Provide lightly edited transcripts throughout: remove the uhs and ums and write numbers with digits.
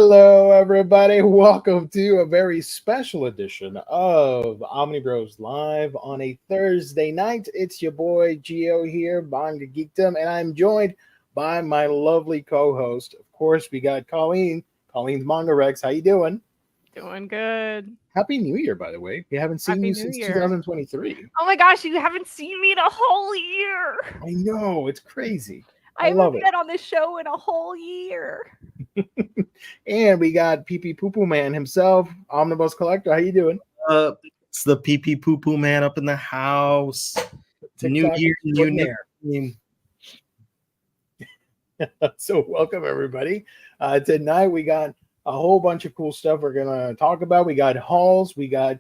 Hello, everybody. Welcome to a very special edition of Omnibros Live on a Thursday night. It's your boy Gio here, Manga Geekdom, and I'm joined by my lovely co-host. Of course, we got Colleen. Colleen's Manga Rex. How you doing? Doing good. Happy New Year, by the way. We haven't seen Happy you New since Year. 2023. Oh my gosh, you haven't seen me in a whole year. I know, it's crazy. I love haven't it. been on this show in a whole year. And we got Pee Pee Poo Poo Man himself, Omnibus Collector. How you doing? It's the pee pee poo poo man up in the house. New TikTok year, new extraordinaire. name. So welcome everybody. Tonight we got a whole bunch of cool stuff we're gonna talk about. We got hauls, we got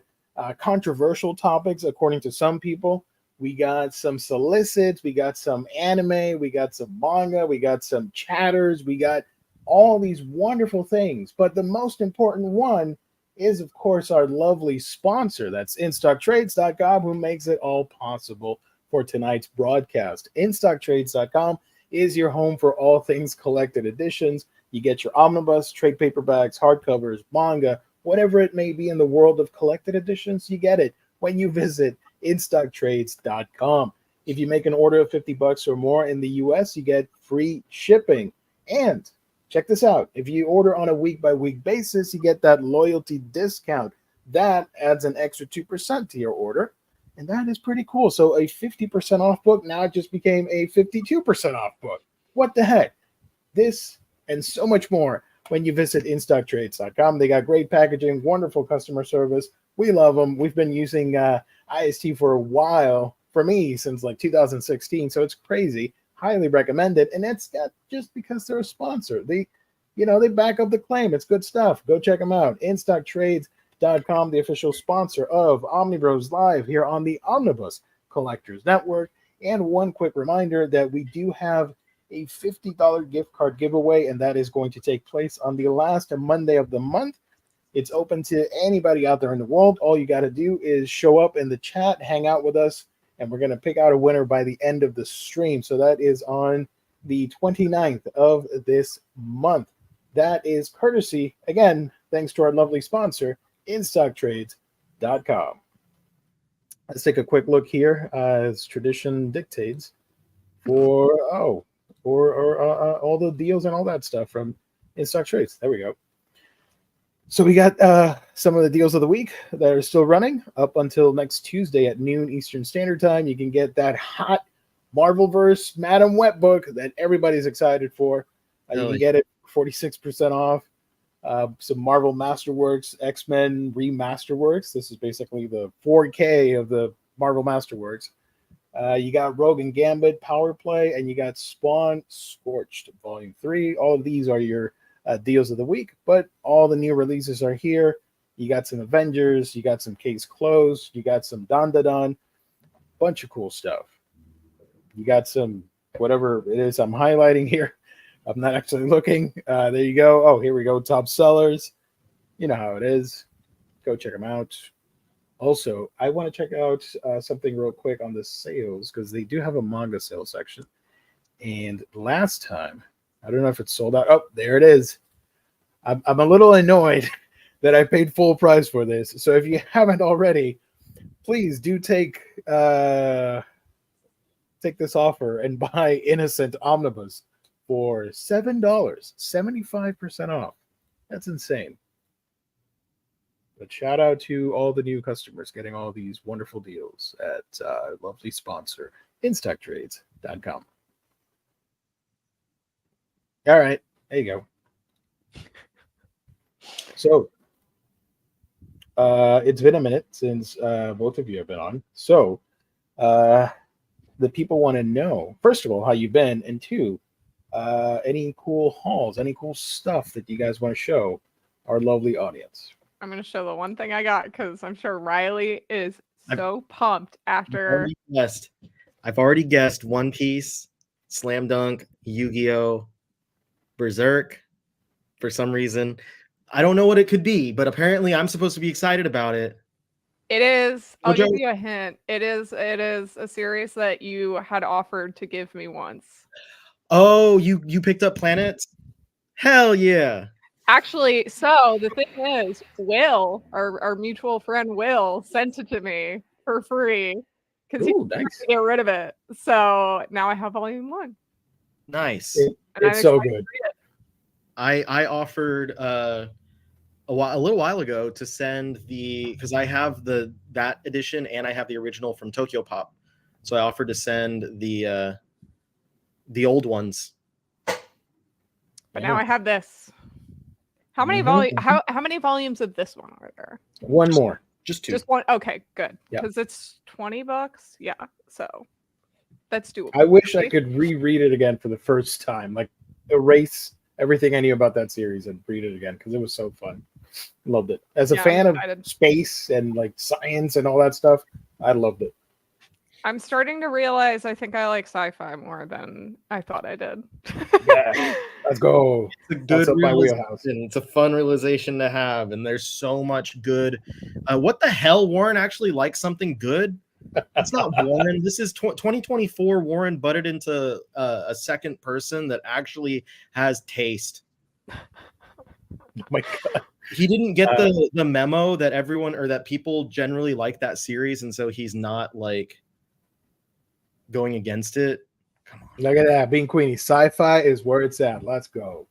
controversial topics according to some people. We got some solicits, we got some anime, we got some manga, we got some chatters, we got all these wonderful things. But the most important one is, of course, our lovely sponsor. That's InStockTrades.com, who makes it all possible for tonight's broadcast. InStockTrades.com is your home for all things collected editions. You get your omnibus, trade paperbacks, hardcovers, manga, whatever it may be in the world of collected editions, you get it when you visit InStockTrades.com. If you make an order of $50 or more in the US, you get free shipping. And check this out. If you order on a week-by-week basis, you get that loyalty discount. That adds an extra 2% to your order. And that is pretty cool. So a 50% off book now just became a 52% off book. What the heck? This and so much more when you visit InStockTrades.com. They got great packaging, wonderful customer service. We love them. We've been using IST for a while, for me, since like 2016. So it's crazy. Highly recommend it. And it's not just because they're a sponsor. They back up the claim. It's good stuff. Go check them out. InStockTrades.com, the official sponsor of Omnibros Live here on the Omnibus Collectors Network. And one quick reminder that we do have a $50 gift card giveaway, and that is going to take place on the last Monday of the month. It's open to anybody out there in the world. All you got to do is show up in the chat, hang out with us, and we're going to pick out a winner by the end of the stream. So that is on the 29th of this month. That is courtesy, again, thanks to our lovely sponsor, InStockTrades.com. Let's take a quick look here, as tradition dictates, for all the deals and all that stuff from InStock Trades. There we go. So we got some of the deals of the week that are still running up until next Tuesday at noon Eastern Standard Time. You can get that hot Marvelverse Madam Wet book that everybody's excited for. You can get it 46% off. Some Marvel Masterworks, X-Men Remasterworks. This is basically the 4K of the Marvel Masterworks. You got Rogue and Gambit Power Play, and you got Spawn Scorched Volume 3. All of these are your deals of the week, but all the new releases are here. You got some Avengers, you got some Case Closed, you got some Don, bunch of cool stuff. You got some whatever it is I'm highlighting here. I'm not actually looking. There you go. Oh, here we go. Top sellers. You know how it is. Go check them out. Also, I want to check out something real quick on the sales, because they do have a manga sale section. And last time, I don't know if it's sold out. Oh, there it is. I'm a little annoyed that I paid full price for this. So if you haven't already, please do take this offer and buy Innocent Omnibus for $7, 75% off. That's insane. But shout out to all the new customers getting all these wonderful deals at lovely sponsor, InStockTrades.com. All right, there you go. So, it's been a minute since both of you have been on. So, the people want to know, first of all, how you've been, and two, any cool hauls, any cool stuff that you guys want to show our lovely audience. I'm going to show the one thing I got because I'm sure Riley is so pumped after. I've already guessed One Piece, Slam Dunk, Yu-Gi-Oh!, Berserk. For some reason, I don't know what it could be, but apparently I'm supposed to be excited about it. It is. I'll give you a hint. It is a series that you had offered to give me once. Oh, you picked up Planets? Hell yeah. Actually, so the thing is, Will, our mutual friend Will, sent it to me for free because he Ooh, tried nice. to get rid of it. So now I have volume 1. Nice. And I'm It's so excited to good. read it. I offered a little while ago to send because I have that edition and I have the original from Tokyo Pop, so I offered to send the old ones. But Yeah. now I have this. How many how many volumes of this one are there? One more. Just 2. Just one. Okay, good. Yeah. Because it's $20. Yeah. So that's doable. I wish I could reread it again for the first time, like erase everything I knew about that series and read it again because it was so fun. Loved it. As a fan of space and like science and all that stuff, I loved it. I'm starting to realize I think I like sci-fi more than I thought I did. Yeah, let's go. It's a good my wheelhouse. It's a fun realization to have, and there's so much good. What the hell? Warren actually likes something good. It's not Warren. This is 2024. Warren butted into a second person that actually has taste. Oh my God. He didn't get the memo that everyone or that people generally like that series, and so he's not like going against it. Come on. Look at that. Being Queenie. Sci-fi is where it's at. Let's go.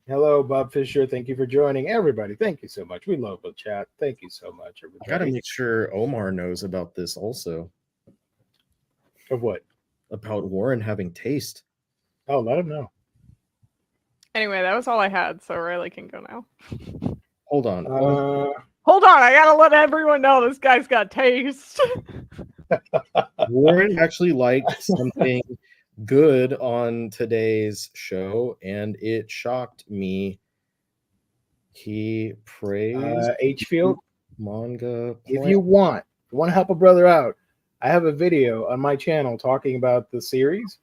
Hello, Bob Fisher. Thank you for joining. Everybody, thank you so much. We love the chat. Thank you so much, everybody. I gotta make sure Omar knows about this also. Of what? About Warren having taste. Oh, let him know. Anyway, that was all I had, so Riley can go now. Hold on. Hold on, I gotta let everyone know this guy's got taste. Warren actually liked something good on today's show, and it shocked me. He praised H-Field manga. If you want to help a brother out, I have a video on my channel talking about the series.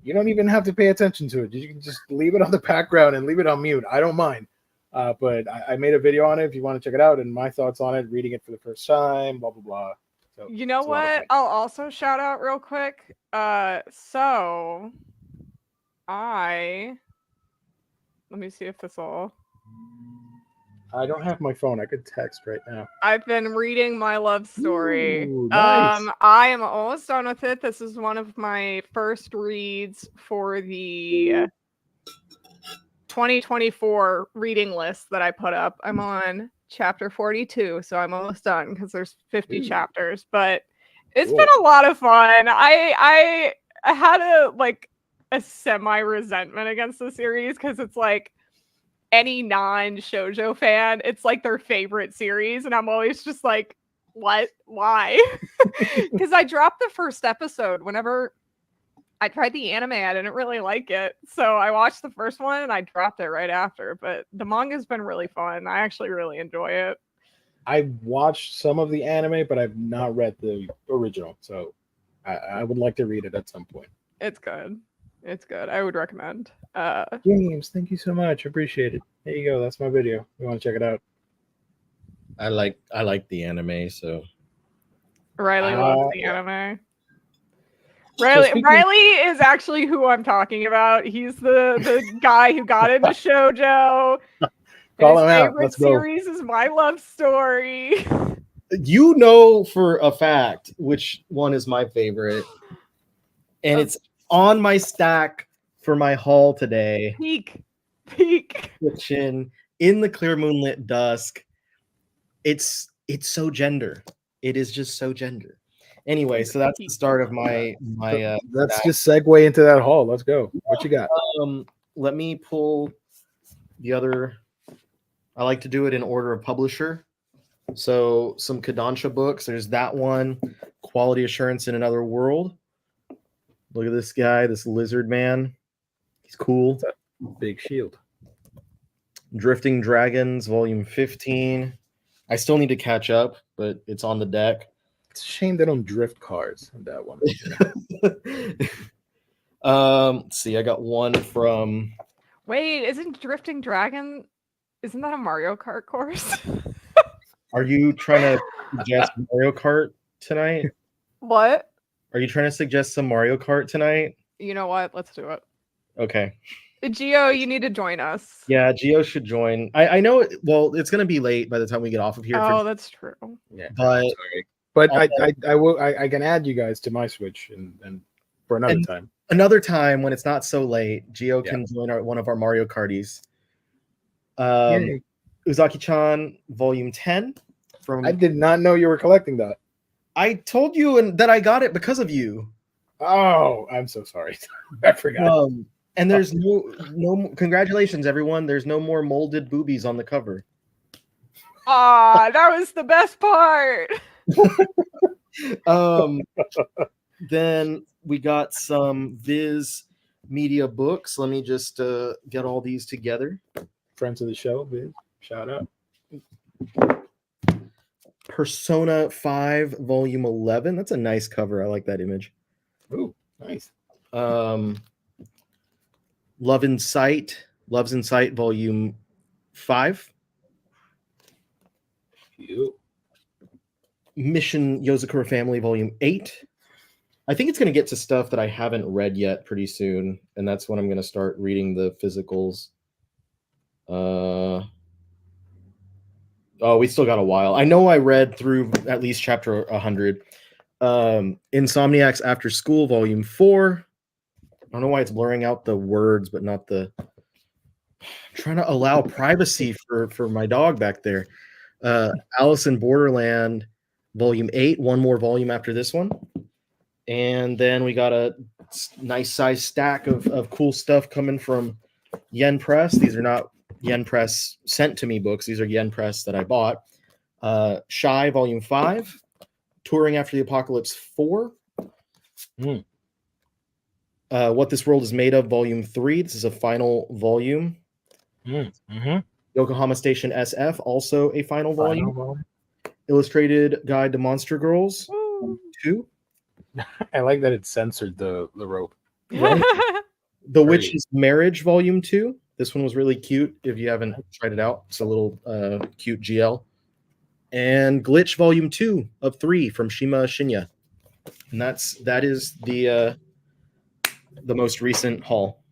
You don't even have to pay attention to it. You can just leave it on the background and leave it on mute. I don't mind. But I made a video on it if you want to check it out and my thoughts on it, reading it for the first time, blah, blah, blah. So you know what? I'll also shout out real quick. So let me see if this will. I don't have my phone. I could text right now. I've been reading my love story. Ooh, nice. I am almost done with it. This is one of my first reads for the 2024 reading list that I put up. I'm on chapter 42, so I'm almost done because there's 50 chapters, but it's been a lot of fun. I had a semi resentment against the series because it's like any non-shoujo fan, it's like their favorite series, and I'm always just like, what? Why? Because I dropped the first episode whenever I tried the anime. I didn't really like it, so I watched the first one and I dropped it right after. But the manga's been really fun. I actually really enjoy it. I watched some of the anime, but I've not read the original, so I would like to read it at some point. It's good. It's good. I would recommend. James, thank you so much. Appreciate it. There you go. That's my video. You want to check it out? I like the anime, so Riley loves the anime. Riley is actually who I'm talking about. He's the guy who got into shoujo. Call him out. Favorite Let's go. series is My Love Story. You know for a fact which one is my favorite, and it's on my stack for my haul today. Peak. Fiction in the clear moonlit dusk. It's so gender. It is just so gender. Anyway, so that's the start of my let's stack. just segue into that haul. Let's go. What you got? Let me pull the other. I like to do it in order of publisher. So some Kodansha books. There's that one, Quality Assurance in Another World. Look at this guy, this lizard man. He's cool. Big shield. Drifting Dragons, volume 15. I still need to catch up, but it's on the deck. It's a shame they don't drift cars on that one. Let's see. I got one from. Wait, isn't Drifting Dragon? Isn't that a Mario Kart course? Are you trying to suggest Mario Kart tonight? What? Are you trying to suggest some Mario Kart tonight? You know what? Let's do it. Okay. Gio, you need to join us. Yeah, Geo should join. I know. Well, it's gonna be late by the time we get off of here. Oh, that's true. Yeah, but sorry. But I can add you guys to my Switch and for another time. Another time when it's not so late, Geo can join one of our Mario Karties. Uzaki-chan Volume 10. I did not know you were collecting that. I told you that I got it because of you. Oh, I'm so sorry. I forgot. And there's no congratulations, everyone. There's no more molded boobies on the cover. Ah, that was the best part. Then we got some Viz Media books. Let me just get all these together. Friends of the show, Viz. Shout out. Persona 5 Volume 11. That's a nice cover. I like that image. Ooh, nice. Love's in Sight Volume 5. Cute. Mission Yozakura Family Volume 8. I think it's going to get to stuff that I haven't read yet pretty soon, and that's when I'm going to start reading the physicals. We still got a while. I know I read through at least chapter 100. Insomniac's After School Volume 4. I don't know why it's blurring out the words, but not the... I'm trying to allow privacy for my dog back there. Alice in Borderland Volume 8. One more volume after this one. And then we got a nice size stack of cool stuff coming from Yen Press. These are not Yen Press sent to me books. These are Yen Press that I bought. Shy Volume 5. Touring After the Apocalypse 4. What This World Is Made Of Volume 3. This is a final volume. Yokohama Station SF, also a final volume. Illustrated Guide to Monster Girls, Volume 2. I like that it censored the rope. Right? The Witch's Marriage Volume 2. This one was really cute. If you haven't tried it out, it's a little cute GL. And Glitch Volume 2 of 3 from Shima Shinya. And that is the most recent haul.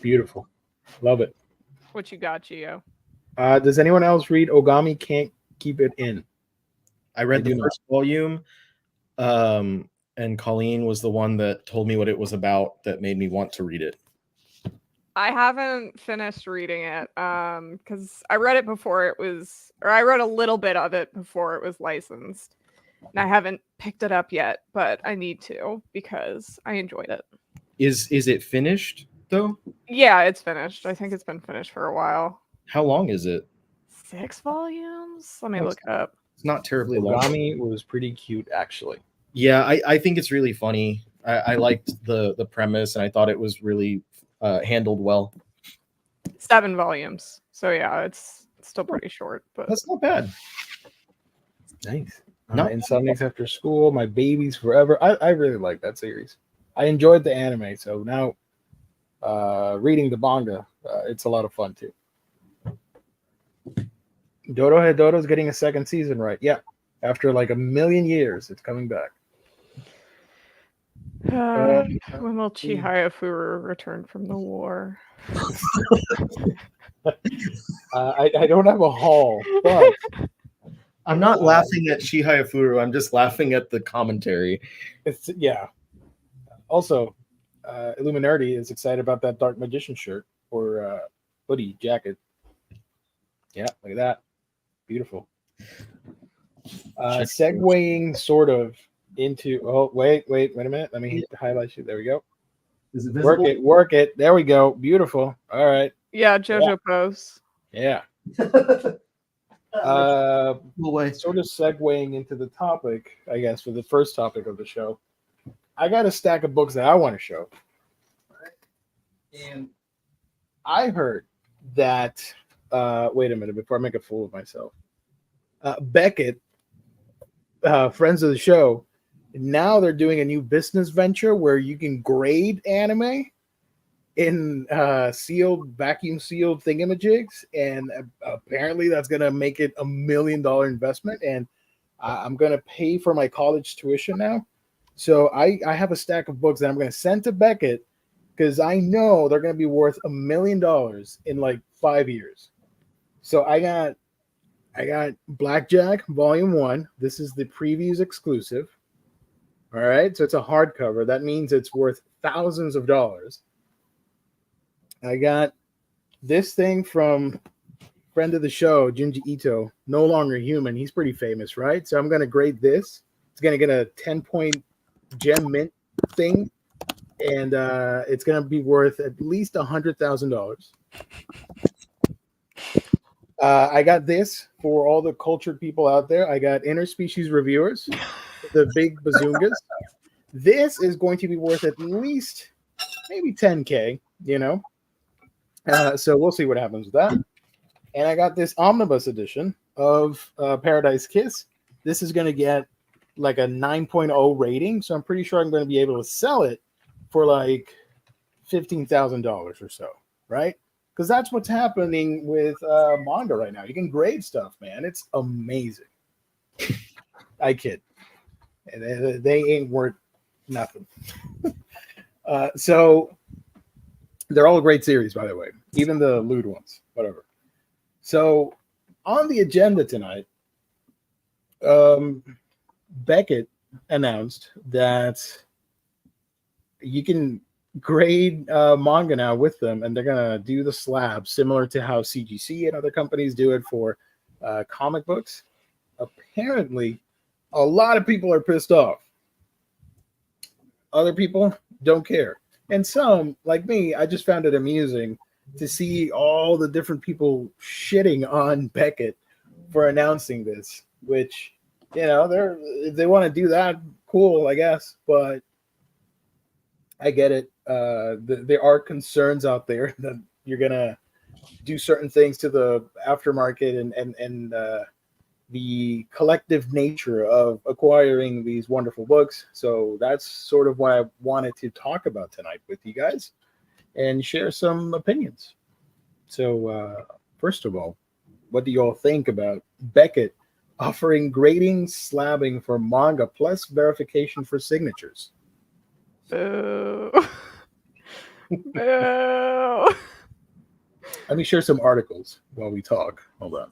Beautiful. Love it. What you got, Gio? Does anyone else read Ogami Can't Keep It In? I read the first volume. And Colleen was the one that told me what it was about that made me want to read it. I haven't finished reading it because I read it before it was, or I read a little bit of it before it was licensed. And I haven't picked it up yet, but I need to because I enjoyed it. Is it finished though? Yeah, it's finished. I think it's been finished for a while. How long is it? 6 volumes? Let me look it up. It's not terribly long. Ogami was pretty cute, actually. Yeah, I think it's really funny. I liked the premise, and I thought it was really handled well. 7 volumes. So yeah, it's still pretty short, but that's not bad. Nice. Insomniacs After School, My Babies Forever. I really like that series. I enjoyed the anime, so now reading the manga, it's a lot of fun too. Dodo Hedoto's getting a second season, right? Yeah. After like 1 million years, it's coming back. When will Chihaya Furu return from the war? I don't have a haul, but I'm not laughing at Chihaya Furu. I'm just laughing at the commentary. Yeah. Also, Illuminati is excited about that Dark Magician shirt or hoodie jacket. Yeah, look at that. Beautiful. Segueing sort of into wait a minute. Let me highlight you. There we go. Is it visible? Work it. There we go. Beautiful. All right. Yeah, JoJo Pose. Yeah. Sort of segueing into the topic, I guess, for the first topic of the show. I got a stack of books that I want to show. And I heard that wait a minute before I make a fool of myself. Beckett, friends of the show, now they're doing a new business venture where you can grade anime in vacuum sealed thingamajigs, and apparently that's gonna make it $1 million investment. And I'm gonna pay for my college tuition now. So I have a stack of books that I'm gonna send to Beckett because I know they're going to be worth $1 million in like 5 years. So I got Blackjack Volume 1. This is the previews exclusive. All right, so it's a hardcover. That means it's worth thousands of dollars. I got this thing from friend of the show, Junji Ito, No Longer Human. He's pretty famous, right? So I'm going to grade this. It's going to get a 10-point gem mint thing, and it's going to be worth at least $100,000. I got this for all the cultured people out there. I got Interspecies Reviewers, the big bazungas. This is going to be worth at least maybe 10K, you know? So we'll see what happens with that. And I got this omnibus edition of Paradise Kiss. This is going to get like a 9.0 rating. So I'm pretty sure I'm going to be able to sell it for like $15,000 or so, right? Because that's what's happening with manga right now. You can grade stuff, man. It's amazing. I kid. They ain't worth nothing. So they're all a great series, by the way. Even the lewd ones, whatever. So on the agenda tonight, Beckett announced that you can grade manga now with them, and they're gonna do the slab similar to how CGC and other companies do it for comic books. Apparently, a lot of people are pissed off. Other people don't care, and some, like me, I just found it amusing to see all the different people shitting on Beckett for announcing this. Which, you know, if they want to do that, cool, I guess, but I get it. There are concerns out there that you're gonna do certain things to the aftermarket and the collective nature of acquiring these wonderful books. So that's sort of what I wanted to talk about tonight with you guys and share some opinions. So first of all, what do you all think about Beckett offering grading slabbing for manga plus verification for signatures? Boo. Boo. Let me share some articles while we talk. Hold on.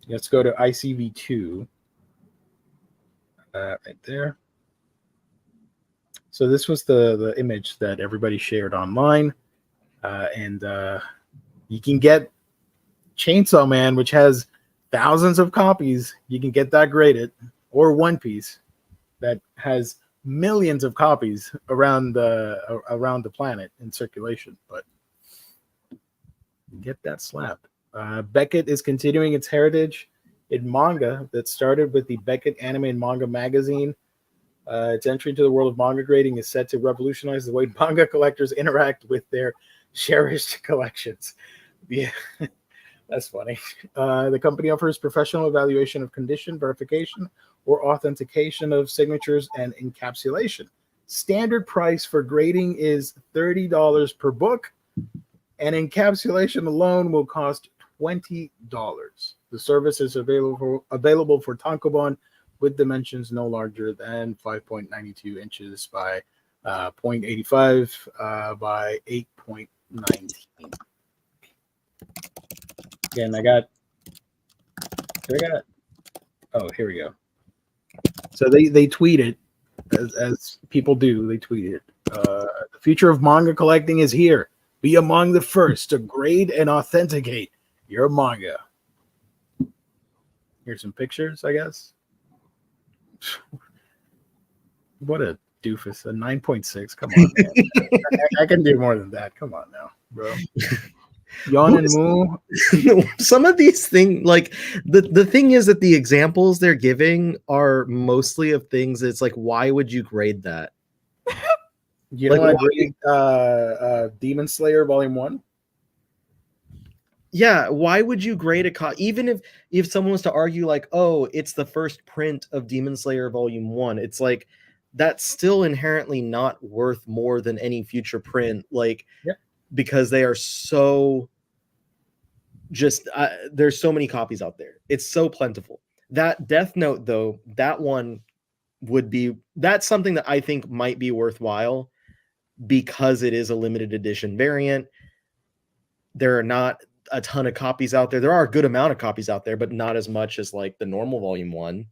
Let's go to ICV2. Right there. So this was the image that everybody shared online. And you can get Chainsaw Man, which has thousands of copies. You can get that graded. Or One Piece that has millions of copies around the planet in circulation, but get that slab. Beckett is continuing its heritage in manga that started with the Beckett Anime and Manga magazine. Its entry into the world of manga grading is set to revolutionize the way manga collectors interact with their cherished collections. Yeah, that's funny. The company offers professional evaluation of condition, verification, or authentication of signatures and encapsulation. Standard price for grading is $30 per book, and encapsulation alone will cost $20. The service is available for tankobon with dimensions no larger than 5.92 inches by 0.85 by 8.19. Again, I got. Oh, here we go. So they tweeted, as people do, they tweeted, the future of manga collecting is here. Be among the first to grade and authenticate your manga. Here's some pictures, I guess. What a doofus. A 9.6. Come on, man. I can do more than that. Come on now, bro. Yawn and moo. Some of these things, like the thing is that the examples they're giving are mostly of things that's like, why would you grade that? You know what I grade Demon Slayer Volume 1? Yeah, why would you grade a even if someone was to argue like, oh, it's the first print of Demon Slayer Volume 1, it's like that's still inherently not worth more than any future print, like because they are so just there's so many copies out there. It's so plentiful. That Death Note, though, that one that's something that I think might be worthwhile. because it is a limited edition variant. There are not a ton of copies out there. There are a good amount of copies out there, but not as much as like the normal volume 1.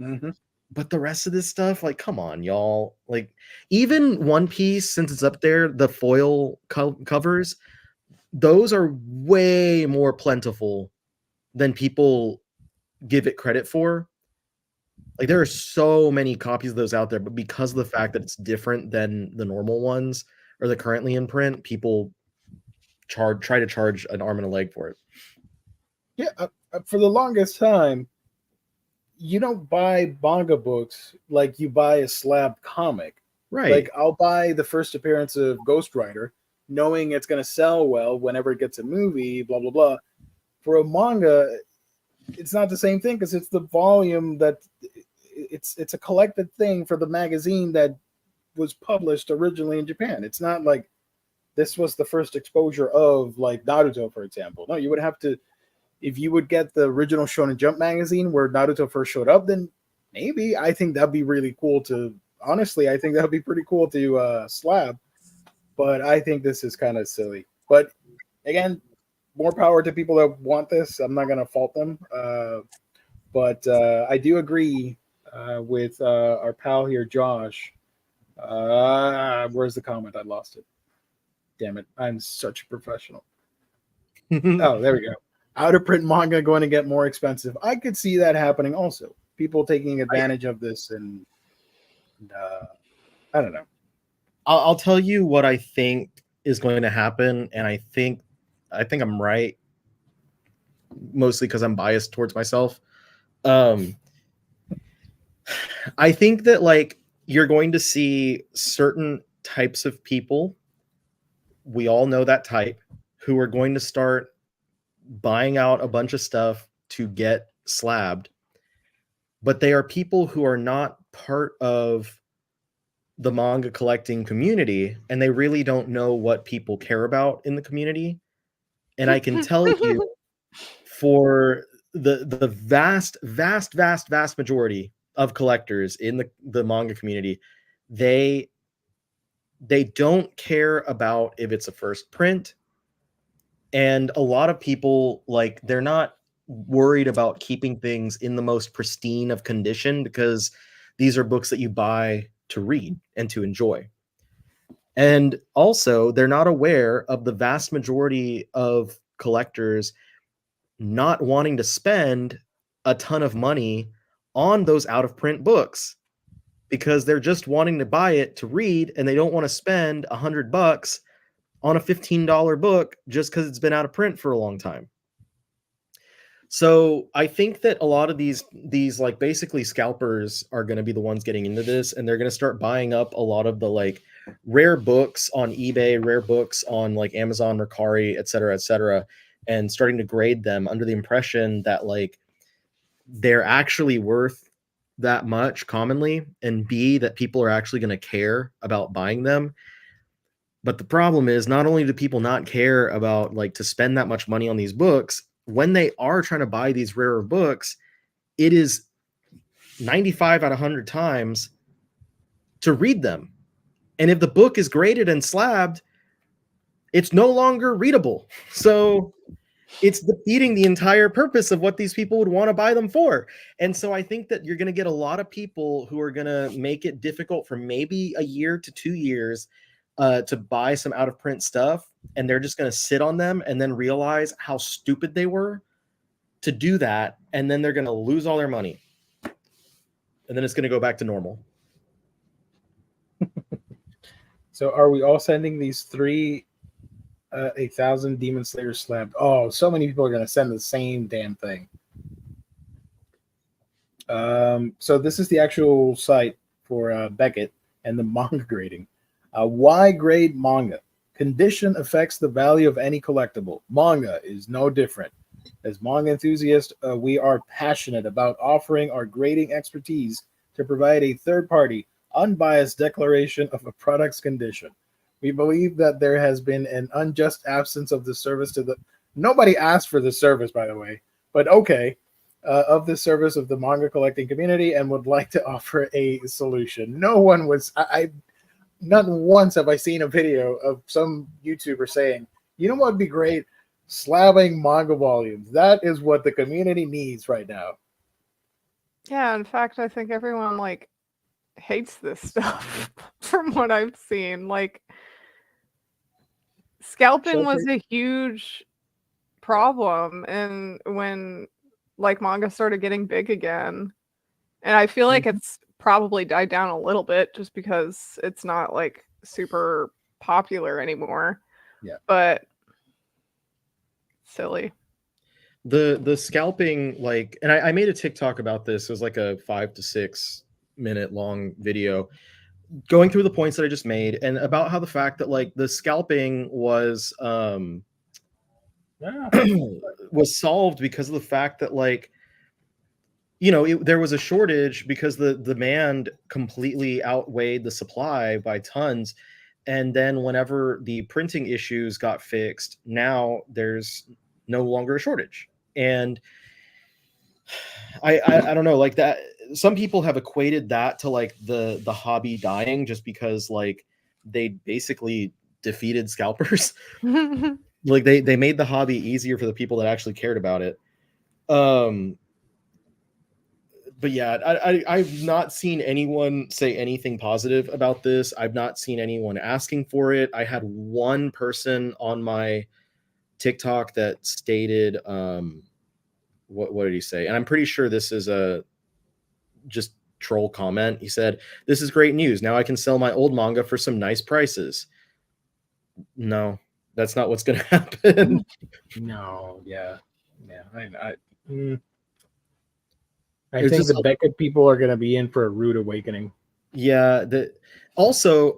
Mm-hmm. But the rest of this stuff, like, come on, y'all. Like, even One Piece, since it's up there, the foil covers, those are way more plentiful than people give it credit for. Like, there are so many copies of those out there, but because of the fact that it's different than the normal ones or the currently in print, people try to charge an arm and a leg for it. Yeah, for the longest time, you don't buy manga books like you buy a slab comic. Right. Like, I'll buy the first appearance of Ghost Rider, knowing it's going to sell well whenever it gets a movie, blah, blah, blah. For a manga, it's not the same thing because it's the volume that it's a collected thing for the magazine that was published originally in Japan. It's not like this was the first exposure of like Naruto, for example. No, you would have to, if you would get the original Shonen Jump magazine where Naruto first showed up, then maybe I think that'd be really cool to, honestly, I think that'd be pretty cool to slab. But I think this is kind of silly. But again, more power to people that want this. I'm not going to fault them. But I do agree with our pal here, Josh. Where's the comment? I lost it. Damn it. I'm such a professional. Oh, there we go. Out of print manga going to get more expensive. I could see that happening also. People taking advantage of this and I don't know. I'll tell you what I think is going to happen, and I think I'm right, mostly because I'm biased towards myself. I think that like you're going to see certain types of people, we all know that type, who are going to start buying out a bunch of stuff to get slabbed, but they are people who are not part of the manga collecting community, and they really don't know what people care about in the community. And I can tell you, for the vast majority of collectors in the manga community, they don't care about if it's a first print. And a lot of people, like, they're not worried about keeping things in the most pristine of condition because these are books that you buy to read and to enjoy. And also, they're not aware of the vast majority of collectors not wanting to spend a ton of money on those out of print books because they're just wanting to buy it to read, and they don't want to spend $100 on a $15 book just because it's been out of print for a long time. So I think that a lot of these like basically scalpers are going to be the ones getting into this, and they're going to start buying up a lot of the like rare books on eBay, rare books on like Amazon, Mercari, et cetera, and starting to grade them under the impression that like they're actually worth that much commonly, and B, that people are actually going to care about buying them. But the problem is, not only do people not care about like to spend that much money on these books, when they are trying to buy these rarer books, it is 95 out of 100 times to read them. And if the book is graded and slabbed, it's no longer readable. So it's defeating the entire purpose of what these people would want to buy them for. And so I think that you're going to get a lot of people who are going to make it difficult for maybe a year to 2 years to buy some out of print stuff, and they're just going to sit on them and then realize how stupid they were to do that, and then they're going to lose all their money, and then it's going to go back to normal. So are we all sending these 1,000 Demon Slayer slabbed? Oh, so many people are going to send the same damn thing. So this is the actual site for Beckett and the manga grading. Why grade manga? Condition affects the value of any collectible. Manga is no different. As manga enthusiasts, we are passionate about offering our grading expertise to provide a third-party, unbiased declaration of a product's condition. We believe that there has been an unjust absence of the service to the... Nobody asked for the service, by the way, but okay, of the service of the manga collecting community, and would like to offer a solution. No one was... not once have I seen a video of some YouTuber saying, you know what would be great? Slabbing manga volumes. That is what the community needs right now. Yeah, in fact, I think everyone like hates this stuff from what I've seen. Like scalping was a huge problem and when like manga started getting big again. And I feel like it's probably died down a little bit just because it's not like super popular anymore. Yeah. But silly. The scalping, like, and I made a TikTok about this. It was like a 5 to 6 minute long video going through the points that I just made and about how the fact that like the scalping was was solved because of the fact that like, you know, there was a shortage because the demand completely outweighed the supply by tons. And then whenever the printing issues got fixed, now there's no longer a shortage. And I don't know, like that. Some people have equated that to like the hobby dying just because like they basically defeated scalpers. Like they made the hobby easier for the people that actually cared about it. But yeah, I've not seen anyone say anything positive about this. I've not seen anyone asking for it. I had one person on my TikTok that stated, what did he say? And I'm pretty sure this is a just troll comment. He said, "This is great news. Now I can sell my old manga for some nice prices." No, that's not what's going to happen. No, yeah. I It's think just the Beckett people are going to be in for a rude awakening. Yeah. Also,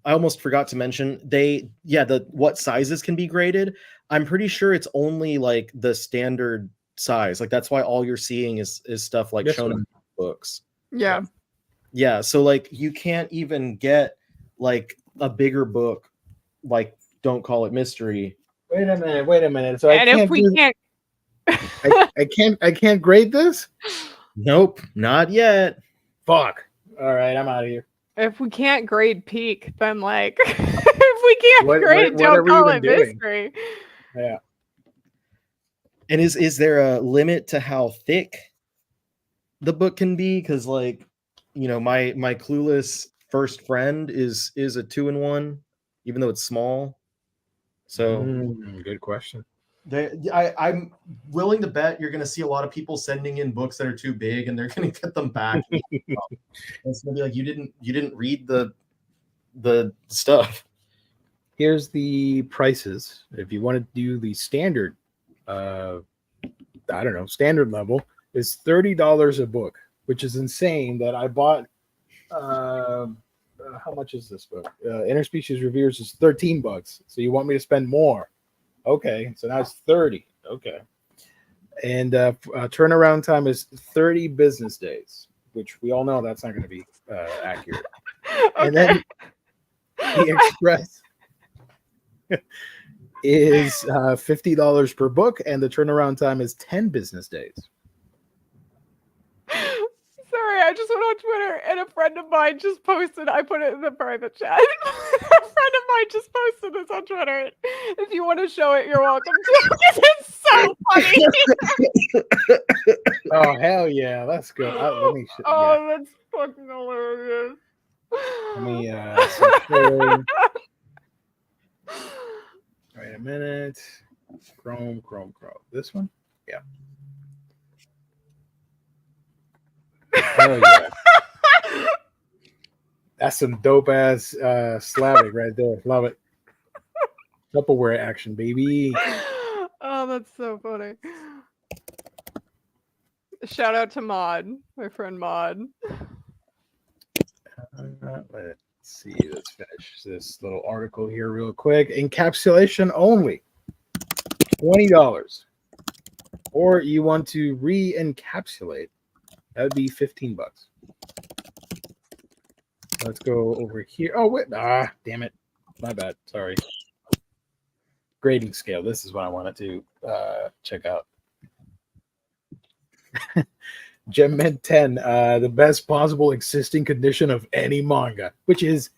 I almost forgot to mention what sizes can be graded. I'm pretty sure it's only like the standard size. Like that's why all you're seeing is stuff like This shonen one. books. Yeah. Yeah. So like you can't even get like a bigger book, like Don't Call It Mystery. Wait a minute. So And if we can't I can't grade this? Nope, not yet. Fuck. All right, I'm out of here. if we can't grade peak, then like if we can't grade what are Don't we Call even It doing? Mystery. Yeah. And is there a limit to how thick the book can be? Because like, you know, my clueless first friend is a 2-in-1, even though it's small. So Good question. I'm willing to bet you're going to see a lot of people sending in books that are too big, and they're going to get them back. It's going to be like you didn't read the stuff. Here's the prices. If you want to do the standard, standard level is $30 a book, which is insane. That I bought. How much is this book? Interspecies Reviewers is $13. So you want me to spend more? Okay, so now it's 30. Okay, and turnaround time is 30 business days, which we all know that's not going to be accurate. Okay. And then the express is $50 per book, and the turnaround time is 10 business days. Sorry, I just went on Twitter and a friend of mine just posted. I put it in the private chat. A friend of mine just posted this on Twitter. If you want to show it, you're welcome to. Because it's so funny. Oh hell yeah, that's good. Let me. That's fucking hilarious. Let me. Start sharing. Wait a minute. Chrome. This one. Yeah. Oh yeah. That's some dope ass Slavic right there. Love it. Tupperware action, baby. Oh, that's so funny. Shout out to Maud, my friend Maud. Let's see. Let's finish this little article here real quick. Encapsulation only, $20. Or you want to re-encapsulate, that would be $15. Let's go over here. Oh wait, damn it, my bad. Sorry. Grading scale. This is what I wanted to check out. Gem Med 10, the best possible existing condition of any manga, which is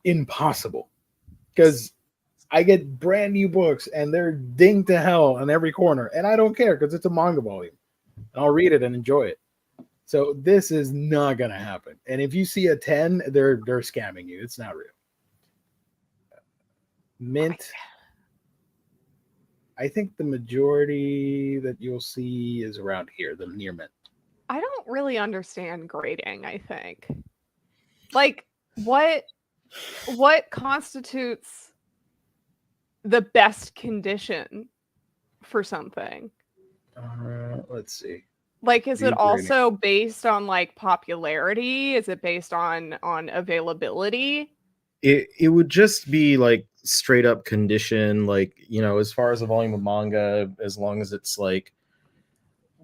impossible because I get brand new books and they're dinged to hell on every corner, and I don't care because it's a manga volume. I'll read it and enjoy it. So this is not gonna happen. And if you see a 10, they're scamming you. It's not real. Mint. I think the majority that you'll see is around here, the near mint. I don't really understand grading, I think. Like what constitutes the best condition for something? Let's see. Like, is it also based on like popularity? Is it based on availability? It would just be like straight up condition, like, you know, as far as a volume of manga, as long as it's like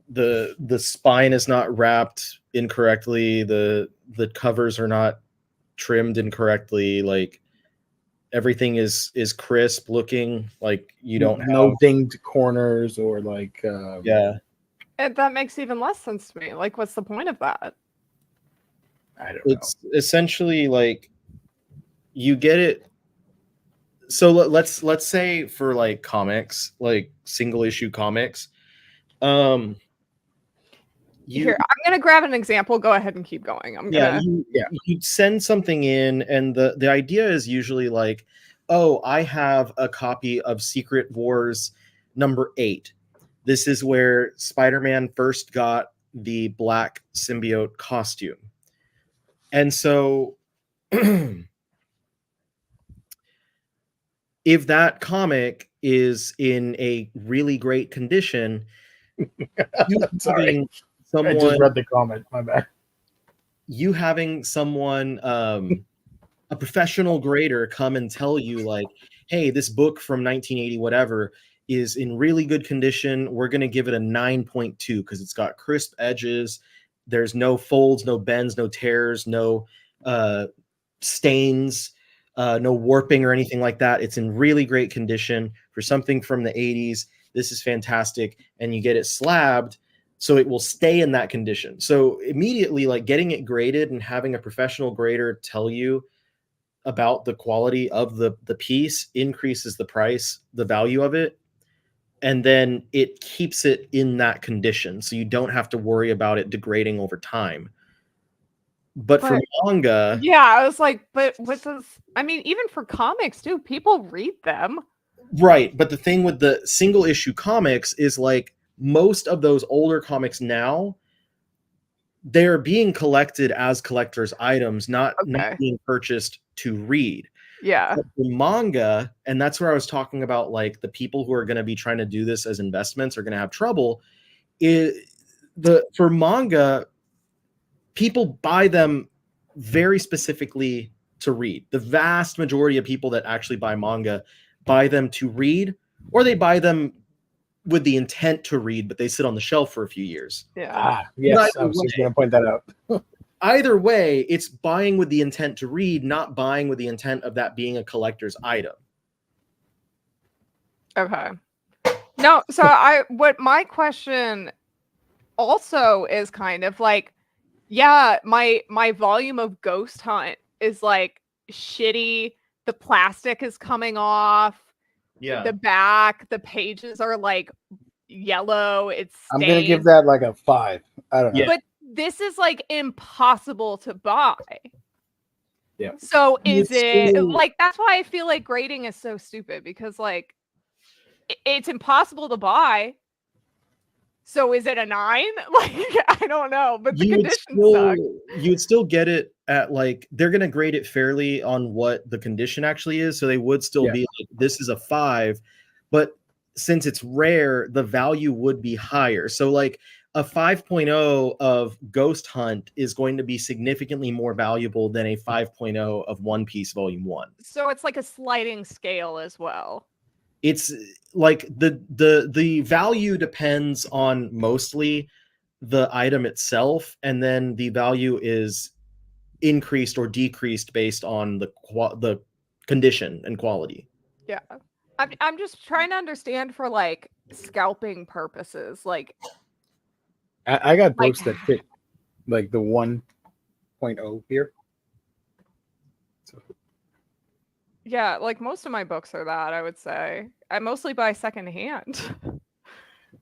the spine is not wrapped incorrectly, the covers are not trimmed incorrectly, like everything is crisp looking, like you don't no have dinged corners or like yeah. And that makes even less sense to me. Like, what's the point of that? I don't know. It's essentially like you get it. So let's say for like comics, like single issue comics, Here, I'm gonna grab an example. Go ahead and keep going. You send something in, and the idea is usually like, oh, I have a copy of Secret Wars number 8. This is where Spider-Man first got the black symbiote costume. And so if that comic is in a really great condition, Sorry. Someone, I just read the comment. My bad. You having someone, a professional grader, come and tell you like, hey, this book from 1980, whatever, is in really good condition. We're going to give it a 9.2 because it's got crisp edges. There's no folds, no bends, no tears, no stains, no warping or anything like that. It's in really great condition for something from the 80s. This is fantastic. And you get it slabbed, so it will stay in that condition. So immediately, like getting it graded and having a professional grader tell you about the quality of the piece increases the price, the value of it. And then it keeps it in that condition. So you don't have to worry about it degrading over time. But for manga. Yeah, I was like, but what's this? I mean, even for comics too, people read them. Right. But the thing with the single issue comics is like most of those older comics now, they're being collected as collector's items, not being purchased to read. Yeah. But the manga, and that's where I was talking about, like the people who are going to be trying to do this as investments are going to have trouble. For manga, people buy them very specifically to read. The vast majority of people that actually buy manga buy them to read, or they buy them with the intent to read, but they sit on the shelf for a few years. Yeah. Yes, I was just going to point that out. Either way, it's buying with the intent to read, not buying with the intent of that being a collector's item. Okay. No, so what my question also is kind of like, yeah, my volume of Ghost Hunt is like shitty. The plastic is coming off. Yeah. The back, the pages are like yellow. It's stained. I'm going to give that like a 5. I don't know. But this is like impossible to buy. Yeah. So is it like, that's why I feel like grading is so stupid, because like it's impossible to buy. So is it a 9? Like, I don't know, but the conditions suck. You would still get it at like, they're going to grade it fairly on what the condition actually is. So they would still be like, this is a 5, but since it's rare, the value would be higher. So like a 5.0 of Ghost Hunt is going to be significantly more valuable than a 5.0 of One Piece Volume 1. So it's like a sliding scale as well. It's like the value depends on mostly the item itself, and then the value is increased or decreased based on the condition and quality. Yeah. I'm just trying to understand for like scalping purposes. Like I got books that fit like the 1.0 here. So Yeah, like most of my books are that, I would say. I mostly buy secondhand.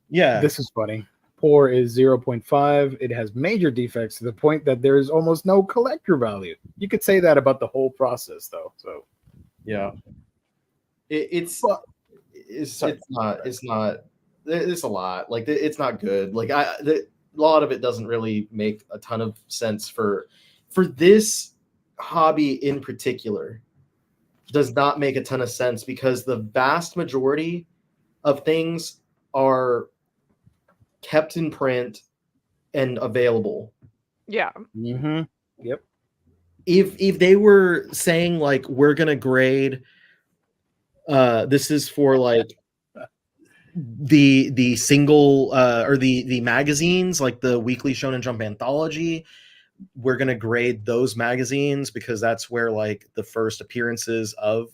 Yeah. This is funny. Poor is 0.5. It has major defects to the point that there is almost no collector value. You could say that about the whole process, though. So Yeah. It's Well, it's sorry. not it's a lot. Like it's not good. Like a lot of it doesn't really make a ton of sense for this hobby in particular. Does not make a ton of sense because the vast majority of things are kept in print and available. Yeah. Mm-hmm. Yep. If they were saying like we're gonna grade this is for like the single or the magazines, like the Weekly Shonen Jump anthology, we're gonna grade those magazines because that's where like the first appearances of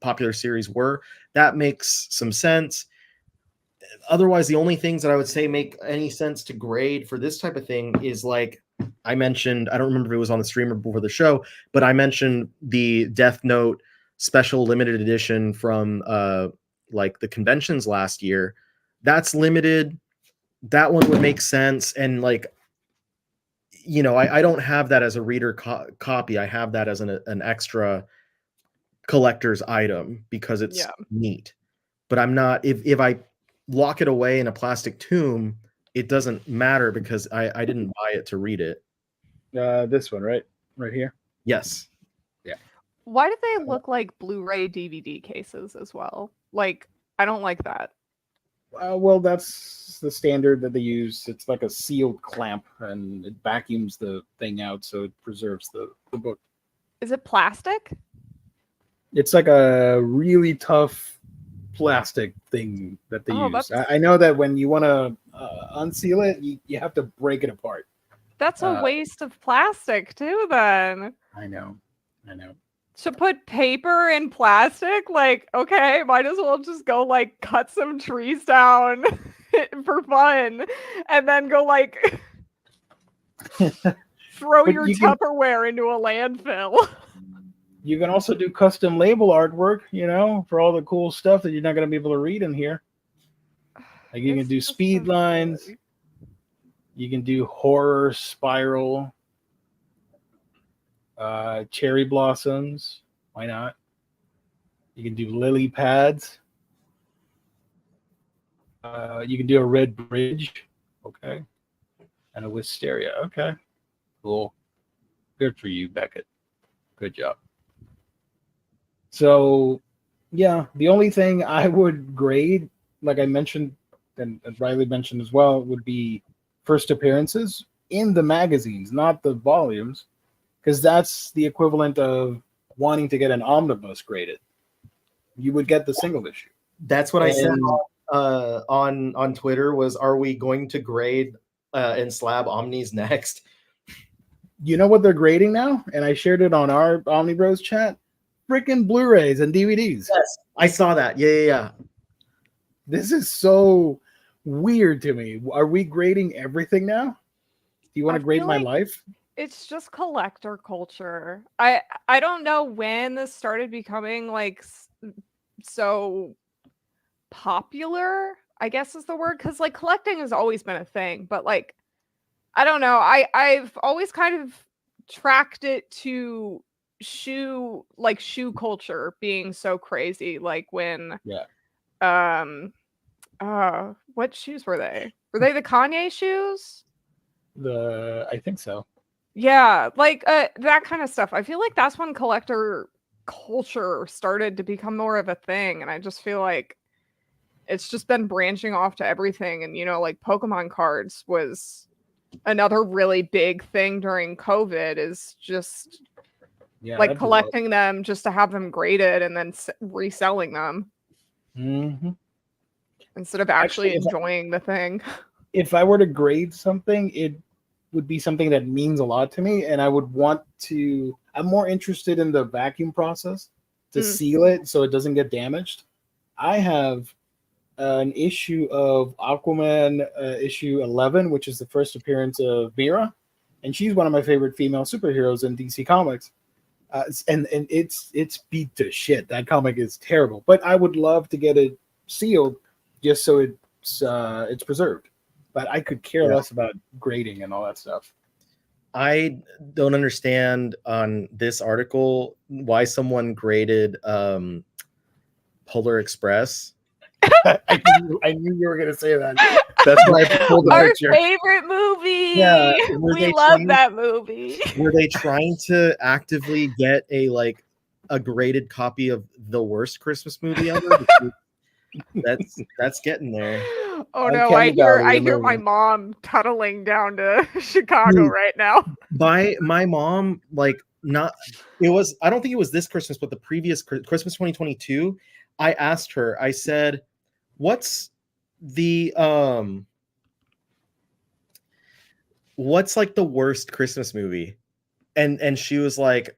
popular series were. That makes some sense. Otherwise, the only things that I would say make any sense to grade for this type of thing is like I mentioned, I don't remember if it was on the stream or before the show, but I mentioned the Death Note special limited edition from like the conventions last year. That's limited. That one would make sense. And like, you know, I don't have that as a reader copy. I have that as an extra collector's item because it's neat. But I'm not, if I lock it away in a plastic tomb, it doesn't matter because I didn't buy it to read it. This one, right here. Yes. Yeah. Why do they look like Blu-ray DVD cases as well? Like, I don't like that. Well, that's the standard that they use. It's like a sealed clamp, and it vacuums the thing out, so it preserves the book. Is it plastic? It's like a really tough plastic thing that they use. I know that when you want to unseal it, you have to break it apart. That's a waste of plastic too, then. I know. To put paper in plastic, like, okay, might as well just go like cut some trees down for fun and then go like throw your Tupperware into a landfill. You can also do custom label artwork, you know, for all the cool stuff that you're not going to be able to read in here. Like you can do speed lines. You can do horror spiral. Cherry blossoms. Why not? You can do lily pads. You can do a red bridge. Okay. And a wisteria. Okay. Cool. Good for you, Beckett. Good job. So, yeah, the only thing I would grade, like I mentioned, and Riley mentioned as well, would be first appearances in the magazines, not the volumes, because that's the equivalent of wanting to get an omnibus graded. You would get the single issue. That's what I said on Twitter was, are we going to grade and slab Omnis next? You know what they're grading now? And I shared it on our Omnibros chat. Freaking Blu-rays and DVDs. Yes, I saw that. Yeah. This is so weird to me. Are we grading everything now? Do you want to grade my life? It's just collector culture. I don't know when this started becoming like so popular, I guess is the word, because like collecting has always been a thing, but like I don't know. I've always kind of tracked it to shoe culture being so crazy. Like when what shoes were they? Were they the Kanye shoes? I think so. Yeah, like that kind of stuff. I feel like that's when collector culture started to become more of a thing, and I just feel like it's just been branching off to everything. And you know, like Pokemon cards was another really big thing during COVID, is just like collecting them just to have them graded and then reselling them instead of actually enjoying the thing. If I were to grade something, it would be something that means a lot to me, and I would want to. I'm more interested in the vacuum process to seal it so it doesn't get damaged. I have an issue of Aquaman, issue 11, which is the first appearance of Mira, and she's one of my favorite female superheroes in DC Comics. and it's beat to shit. That comic is terrible, but I would love to get it sealed just so it's preserved. But I could care less about grading and all that stuff. I don't understand on this article why someone graded Polar Express. I knew you were going to say that. That's why I pulled the Our picture. favorite movie. Yeah, we love that movie. Were they trying to actively get a graded copy of the worst Christmas movie ever? That's getting there. Oh no, I hear my mom tunneling down to Chicago right now. My mom, I don't think it was this Christmas, but the previous Christmas 2022, I asked her, I said, what's the worst Christmas movie? And she was like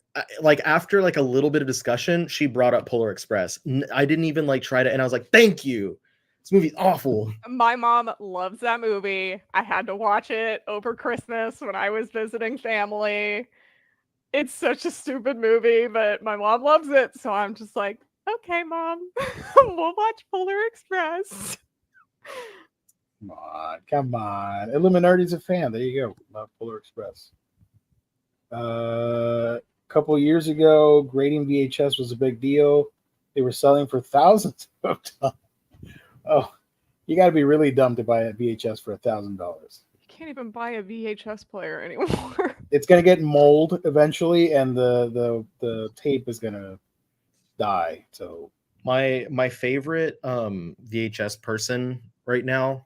after a little bit of discussion, she brought up Polar Express. I didn't even try to, and I was like, thank you. This movie's awful. My mom loves that movie. I had to watch it over Christmas when I was visiting family. It's such a stupid movie, but my mom loves it, so I'm just like, okay, Mom, we'll watch Polar Express. Come on. Illuminati's a fan. There you go. Love Polar Express. A couple years ago, grading VHS was a big deal. They were selling for thousands of dollars. Oh, you got to be really dumb to buy a VHS for $1,000. You can't even buy a VHS player anymore. It's gonna get mold eventually, and the tape is gonna die. So my favorite VHS person right now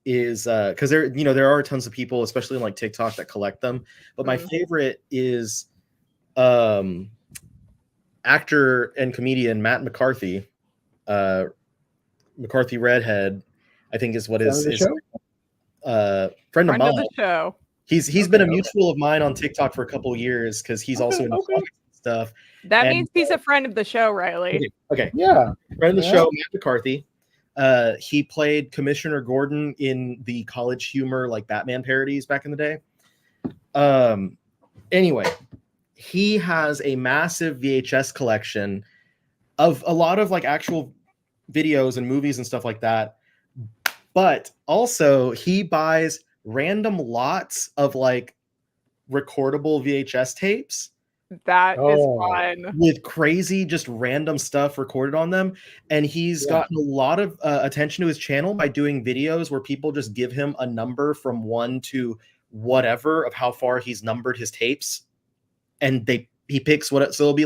is because there are tons of people, especially on TikTok, that collect them. But my favorite is actor and comedian Matt McCarthy. McCarthy Redhead, I think is what his friend of the show. He's been a mutual of mine on TikTok for a couple of years because he's also into comics and stuff. That means he's a friend of the show, Riley. Okay. Yeah. Friend of the show, Matt McCarthy. He played Commissioner Gordon in the College Humor Batman parodies back in the day. Anyway, he has a massive VHS collection of a lot of actual videos and movies and stuff like that. But also he buys random lots of recordable VHS tapes. That is fun. With crazy, just random stuff recorded on them. And he's gotten a lot of attention to his channel by doing videos where people just give him a number from 1 to whatever of how far he's numbered his tapes. And he picks so it'll be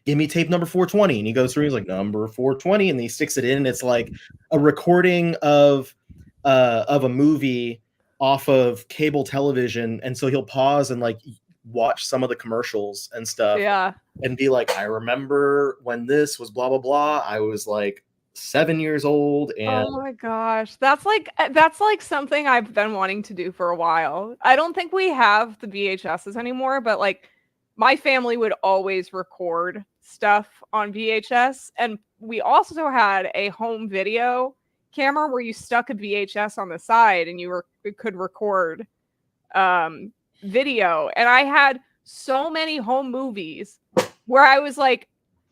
give me tape number 420. And he goes through, he's like, number 420. And he sticks it in. And it's a recording of a movie off of cable television. And so he'll pause and watch some of the commercials and stuff. Yeah. And be I remember when this was blah, blah, blah. I was 7 years old. And oh my gosh. That's something I've been wanting to do for a while. I don't think we have the VHSs anymore, but my family would always record stuff on VHS. And we also had a home video camera where you stuck a VHS on the side and you could record video. And I had so many home movies where I was I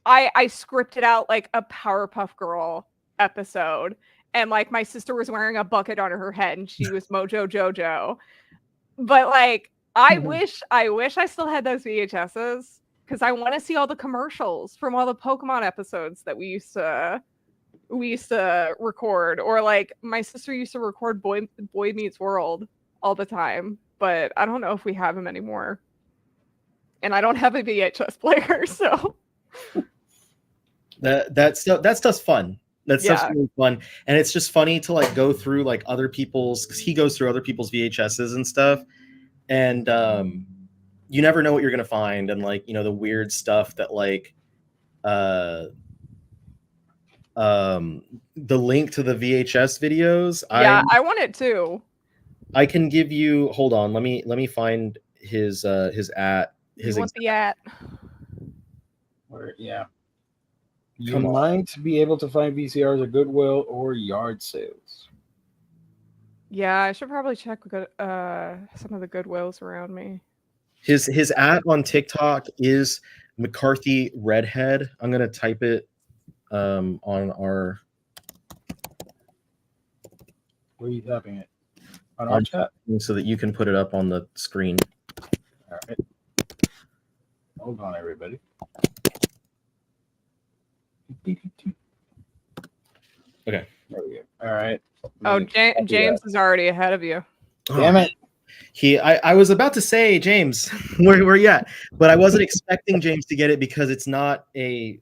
scripted out a Powerpuff Girl episode. And my sister was wearing a bucket on her head and she was Mojo Jojo. But I wish I still had those VHSs because I want to see all the commercials from all the Pokemon episodes that we used to record, or my sister used to record Boy Meets World all the time, but I don't know if we have them anymore. And I don't have a VHS player, so that stuff's fun. That stuff's really fun, and it's just funny to go through other people's, because he goes through other people's VHSs and stuff. And you never know what you're gonna find, and the weird stuff that the link to the VHS videos. I want it too. I can give you. Hold on, let me find his at. You want the at? You might be able to find VCRs at Goodwill or yard sales. Yeah, I should probably check some of the Goodwills around me. His at on TikTok is McCarthy Redhead. I'm gonna type it on our Where are you tapping it? On our chat? so that you can put it up on the screen. All right. Hold on, everybody. Okay. There we go. All right. Oh, James is already ahead of you. Damn it. I was about to say, James, where you at? But I wasn't expecting James to get it because it's not a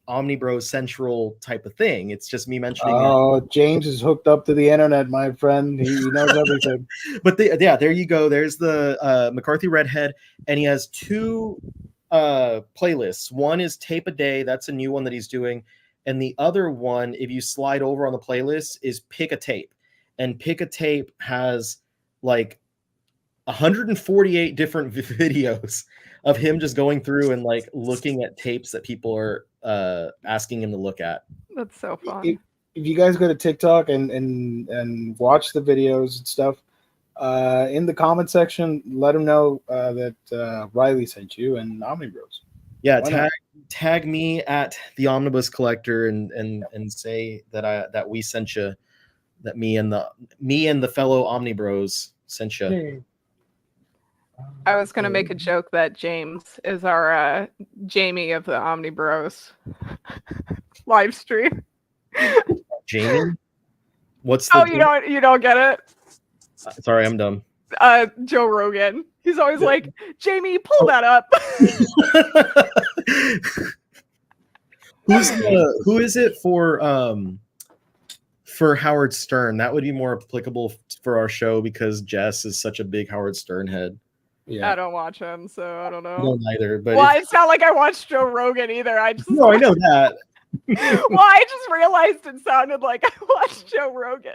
Omnibros central type of thing. It's just me mentioning it. James is hooked up to the internet, my friend. He knows everything. But there you go. There's the McCarthy Redhead, and he has two playlists. One is Tape a Day. That's a new one that he's doing. And the other one, if you slide over on the playlist, is Pick a Tape. And Pick a Tape has like 148 different videos of him just going through and like looking at tapes that people are asking him to look at. That's so fun. If you guys go to TikTok and watch the videos and stuff, in the comment section, let him know that Riley sent you and Omnibros. Yeah, tag me at the Omnibus Collector and say that we sent you, that me and the fellow Omnibros sent you. Hey. I was gonna make a joke that James is our Jamie of the Omnibros live stream. Jamie? What's the? Oh, you don't get it? Sorry, I'm dumb. Joe Rogan. He's always like, Jamie, pull that up. Who is it for Howard Stern? That would be more applicable for our show because Jess is such a big Howard Stern head. Yeah. I don't watch him, so I don't know. I don't either, but it's not like I watched Joe Rogan either. I know that. Well, I just realized it sounded like I watched Joe Rogan.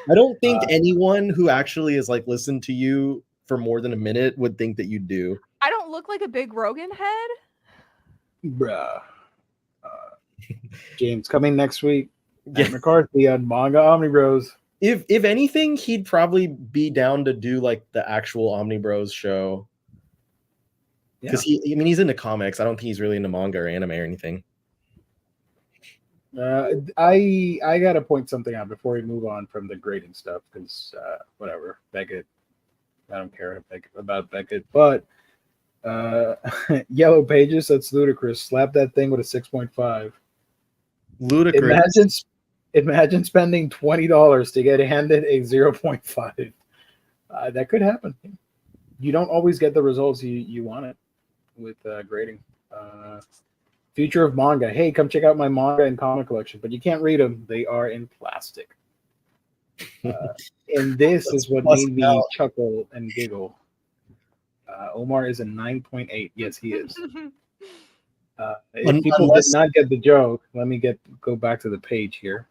I don't think anyone who actually is like listened to you for more than a minute would think that you do. I don't look like a big Rogan head. Bruh. James coming next week. Yeah. McCarthy on Manga Omnibros. If anything, he'd probably be down to do like the actual Omnibros show. Because he's into comics. I don't think he's really into manga or anime or anything. I gotta point something out before we move on from the grading stuff, because whatever, Beckett, I don't care about Beckett, but Yellow Pages, that's ludicrous. Slap that thing with a 6.5. Ludicrous. Imagine spending $20 to get handed a 0.5. That could happen. You don't always get the results you want it with grading. Future of Manga. Hey, come check out my manga and comic collection, but you can't read them. They are in plastic. And this is what made me chuckle and giggle. Omar is a 9.8. Yes, he is. If people did not get the joke, let me go back to the page here.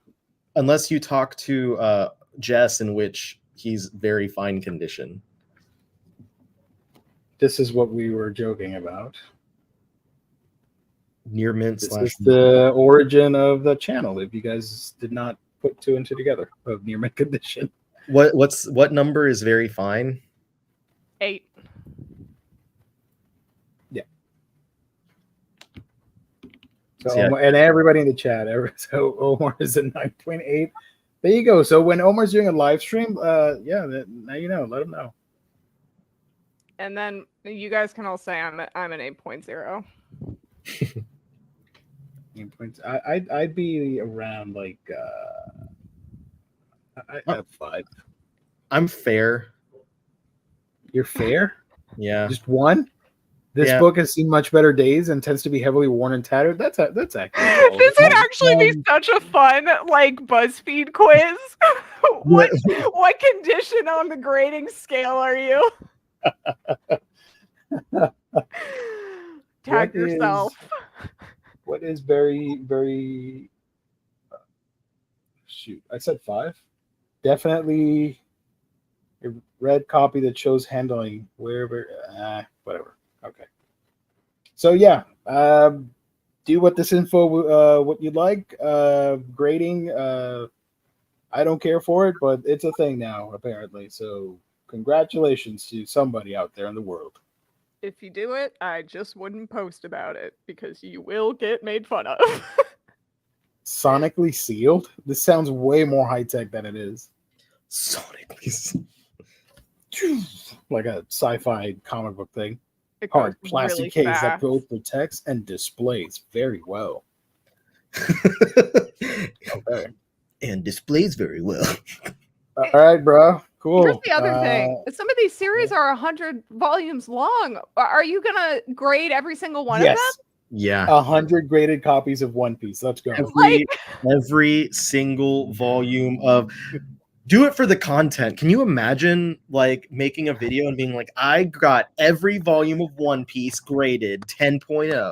Unless you talk to Jess, in which he's very fine condition. This is what we were joking about. Near mint. This is the origin of the channel. If you guys did not put two and two together of near mint condition. What number is very fine? 8. Yeah. So and everybody in the chat, so Omar is a 9.8. There you go. So when Omar's doing a live stream, now you know. Let him know. And then you guys can all say I'm an 8.0. I'd be around like I have 5. I'm fair. You're fair? Yeah. Just one? This book has seen much better days and tends to be heavily worn and tattered. That's accurate. This would actually be such a fun like BuzzFeed quiz. what condition on the grading scale are you? Tag yourself. What is very, very shoot? I said 5. Definitely a red copy that shows handling wherever. Whatever. Okay. So yeah, do what this info what you'd like. Grading. I don't care for it, but it's a thing now apparently. So congratulations to somebody out there in the world. If you do it, I just wouldn't post about it because you will get made fun of. Sonically sealed? This sounds way more high-tech than it is. Sonically. Like a sci-fi comic book thing. It Hard goes plastic really case that fast. both protects and displays very well. Okay. And displays very well. All right, bro. Cool. Here's the other thing. Some of these series are 100 volumes long. Are you gonna grade every single one of them? Yes. Yeah. 100 graded copies of One Piece. Let's go. Every single volume of do it for the content. Can you imagine like making a video and being like, I got every volume of One Piece graded 10.0.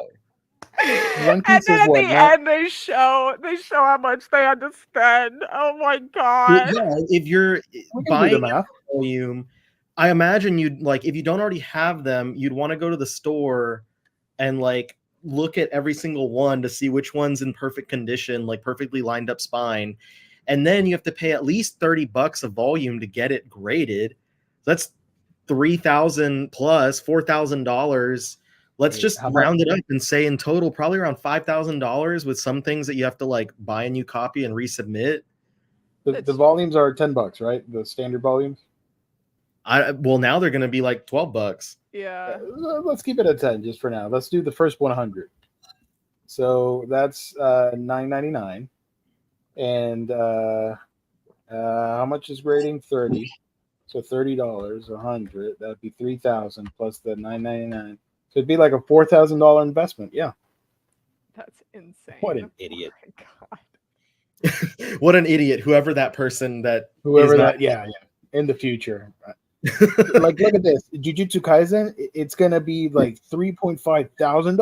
One And Piece then is at what, the not- end they show how much they had to spend. Oh my god. Yeah, if you're We can do the buying math. a volume, I imagine you'd like if you don't already have them, you'd want to go to the store and like look at every single one to see which one's in perfect condition, like perfectly lined up spine. And then you have to pay at least $30 a volume to get it graded. That's $3,000 plus $4,000. Let's Wait, just how much? round it up and say in total, probably around $5,000 with some things that you have to like buy a new copy and resubmit. The volumes are $10, right? The standard volumes. Well, now they're going to be like $12. Yeah. Let's keep it at 10 just for now. Let's do the first 100. So that's $9.99. And how much is grading? 30. So $30, 100. That'd be 3,000 plus the $9.99. So it'd be like a $4,000 investment. Yeah. That's insane. What an idiot. Oh my god. What an idiot! Whoever that person that Whoever is that, not- yeah. In the future. Like, look at this. Jujutsu Kaisen, it's going to be like $3.5 thousand.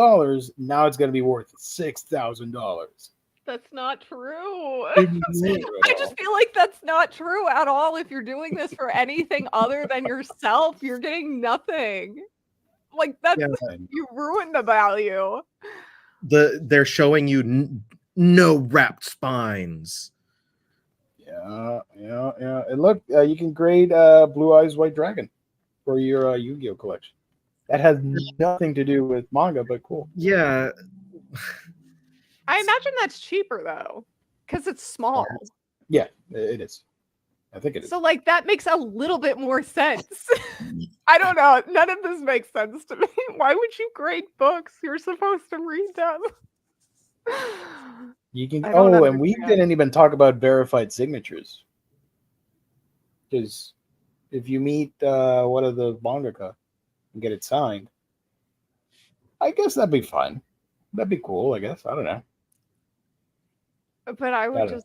Now it's going to be worth $6,000. That's not true. It is not at I all. just feel like that's not true at all. If you're doing this for anything other than yourself, you're getting nothing. Like that's Yeah. you ruin the value. They're showing you no wrapped spines. Yeah. And look, you can grade Blue Eyes White Dragon for your Yu-Gi-Oh collection. That has nothing to do with manga, but cool. Yeah, I imagine that's cheaper though, because it's small. Yeah, it is. I think it is. So like that makes a little bit more sense. I don't know. None of this makes sense to me. Why would you grade books? You're supposed to read them. You can. I don't Oh, and we understand. didn't even talk about verified signatures. Because if you meet one of the mangaka and get it signed, I guess that'd be fun. That'd be cool. I guess. I don't know. But I would don't know.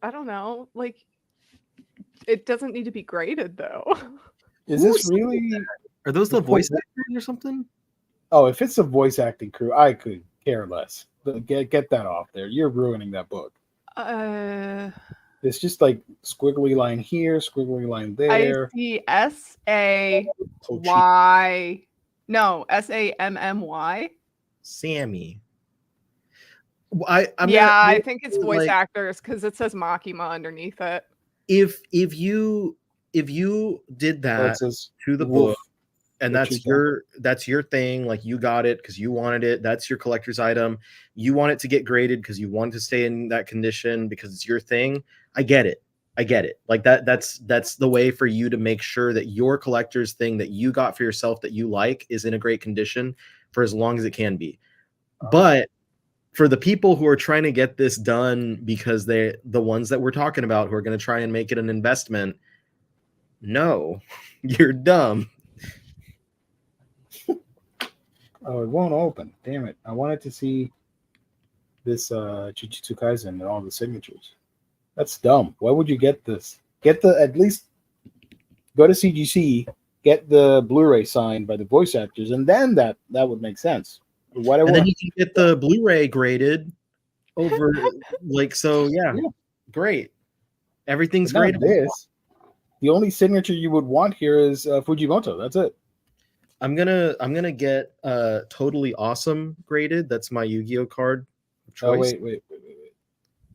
I don't know. Like, it doesn't need to be graded though. Is this really? are those the voice actors or something? Oh, if it's a voice acting crew, I could care less. Get that off there. You're ruining that book. It's just like squiggly line here, squiggly line I there. see S-A-Y. No, S-A-M-M-Y. Sammy. I think it's voice like, actors because it says Makima underneath it. if you did Oh, that it says to the wolf. book and What you that's your thing, like you got it because you wanted it, that's your collector's item, you want it to get graded because you want it to stay in that condition because it's your thing. I get it like that's the way for you to make sure that your collector's thing that you got for yourself that you like is in a great condition for as long as it can be. But for the people who are trying to get this done because the ones that we're talking about who are going to try and make it an investment, no, you're dumb. Oh, it won't open. Damn it. I wanted to see this Jujutsu Kaisen and all the signatures. That's dumb. Why would you get this? At least go to CGC, get the Blu-ray signed by the voice actors, and then that would make sense. Why do I And then want you can get the Blu-ray graded over like so. Yeah, great. Everything's not great. this? The only signature you would want here is Fujimoto. That's it. I'm gonna get Totally Awesome graded. That's my Yu-Gi-Oh card of choice. Oh, wait.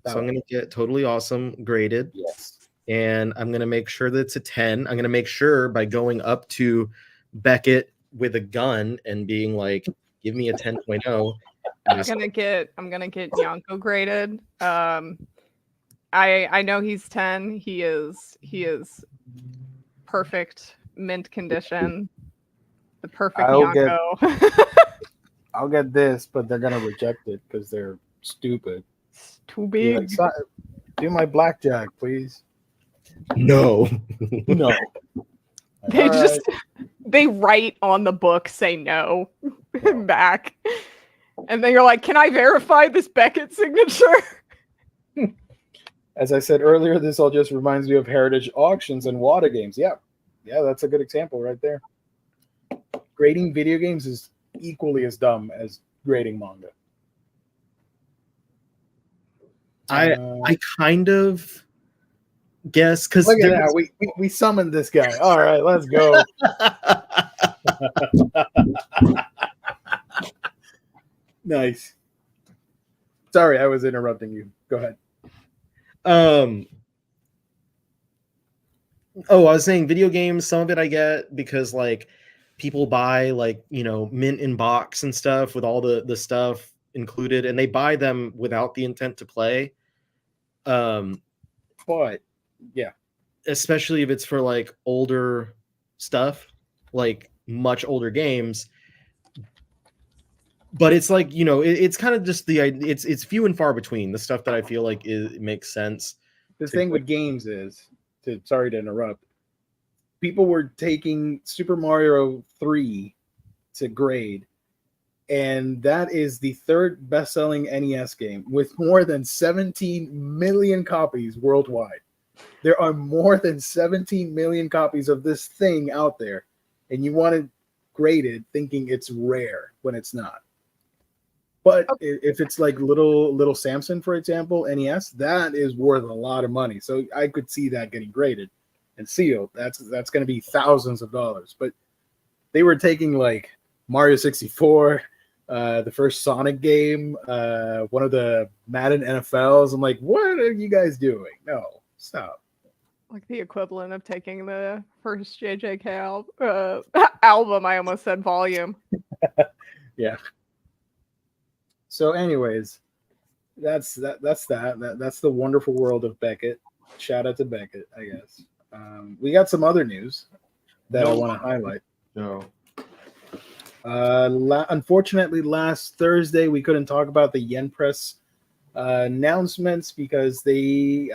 So I'm gonna get Totally Awesome graded. Yes. and I'm gonna make sure that it's a 10. I'm gonna make sure by going up to Beckett with a gun and being like, "Give me a 10.0." I'm gonna get Nyonko graded. I know he's 10. He is perfect mint condition. The perfect Nyonko. I'll get this, but they're gonna reject it because they're stupid. It's too big. Like, do my blackjack, please. No. No. They just they write on the book, say no back. And then you're like, can I verify this Beckett signature? As I said earlier, this all just reminds me of heritage auctions and water games. Yeah, that's a good example right there. Grading video games is equally as dumb as grading manga. I kind of guess because look at that. We summoned this guy. All right, let's go. Nice. Sorry, I was interrupting you. Go ahead. I was saying video games, some of it I get because like people buy like, mint in box and stuff with all the stuff included, and they buy them without the intent to play. But yeah, especially if it's for like older stuff, like much older games. But it's like, it's kind of just it's few and far between the stuff that I feel like it makes sense. The thing with games is, sorry to interrupt, people were taking Super Mario 3 to grade, and that is the third best-selling NES game with more than 17 million copies worldwide. There are more than 17 million copies of this thing out there, and you want it graded thinking it's rare when it's not. But if it's like little Samson, for example, NES, that is worth a lot of money. So I could see that getting graded and sealed. That's going to be thousands of dollars. But they were taking like Mario 64, the first Sonic game, one of the Madden NFLs. I'm like, what are you guys doing? No, stop. Like the equivalent of taking the first JJK album. I almost said volume. Yeah. So, anyways, that's the wonderful world of Beckett. Shout out to Beckett, I guess. We got some other news that I want to highlight. No. Unfortunately, last Thursday we couldn't talk about the Yen Press announcements because they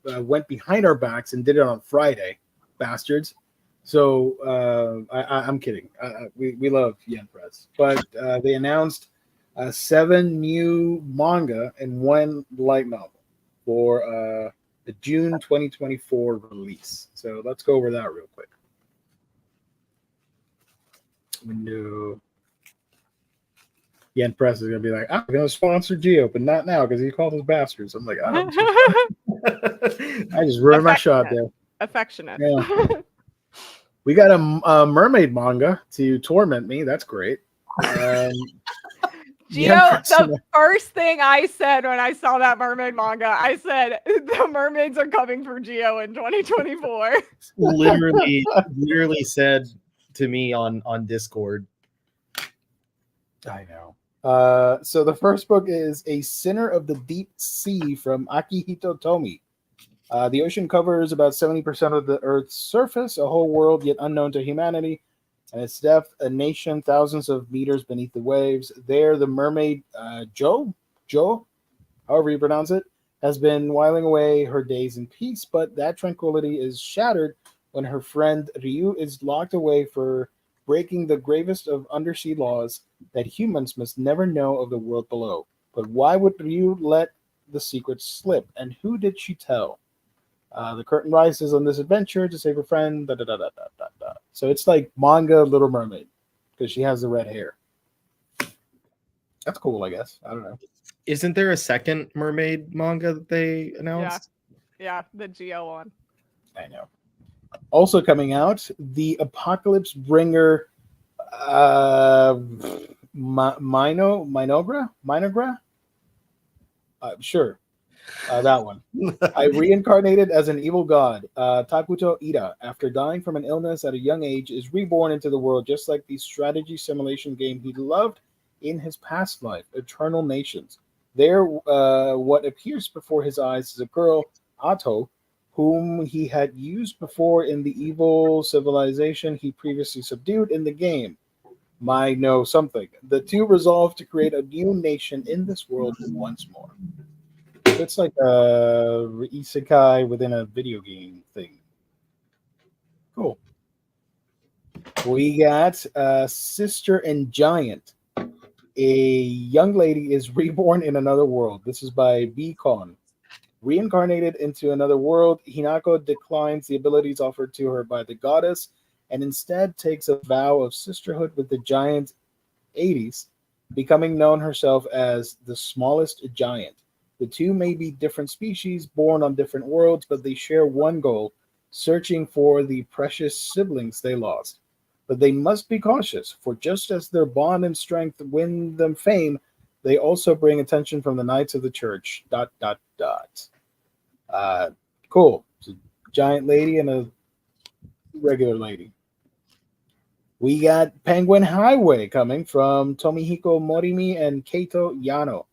went behind our backs and did it on Friday, bastards. So I'm kidding. We love Yen Press, but they announced 7 new manga and 1 light novel for the June 2024 release. So let's go over that real quick. No. Yen Press is going to be like, I'm going to sponsor Geo, but not now because he called us bastards. I'm like, I just ruined my shot there. Affectionate. Yeah. We got a mermaid manga to torment me. That's great. Gio, the first thing I said when I saw that mermaid manga, I said the mermaids are coming for Gio in 2024. literally said to me on Discord. I know. So the first book is A Sinner of the Deep Sea from Akihito Tomi. The ocean covers about 70% of the Earth's surface, a whole world yet unknown to humanity. And its depth, a nation thousands of meters beneath the waves. There, the mermaid Jo, however you pronounce it, has been whiling away her days in peace, but that tranquility is shattered when her friend Ryu is locked away for breaking the gravest of undersea laws that humans must never know of the world below. But why would Ryu let the secret slip, and who did she tell? The curtain rises on this adventure to save her friend. So it's like manga Little Mermaid because she has the red hair. That's cool, I guess. I don't know. Isn't there a second mermaid manga that they announced? Yeah, the Geo one. I know. Also coming out, the Apocalypse Bringer Minogra? Sure. That one. I reincarnated as an evil god. Takuto Ida, after dying from an illness at a young age, is reborn into the world just like the strategy simulation game he loved in his past life, Eternal Nations. There, what appears before his eyes is a girl, Ato, whom he had used before in the evil civilization he previously subdued in the game. Might know something. The two resolve to create a new nation in this world once more. It's like a isekai within a video game thing. Cool. We got Sister and Giant. A young lady is reborn in another world. This is by B-Con. Reincarnated into another world, Hinako declines the abilities offered to her by the goddess and instead takes a vow of sisterhood with the giant 80s, becoming known herself as the smallest giant. The two may be different species born on different worlds, but they share one goal, searching for the precious siblings they lost. But they must be cautious, for just as their bond and strength win them fame, they also bring attention from the Knights of the Church. ... Cool. It's a giant lady and a regular lady. We got Penguin Highway coming from Tomihiko Morimi and Keito Yano.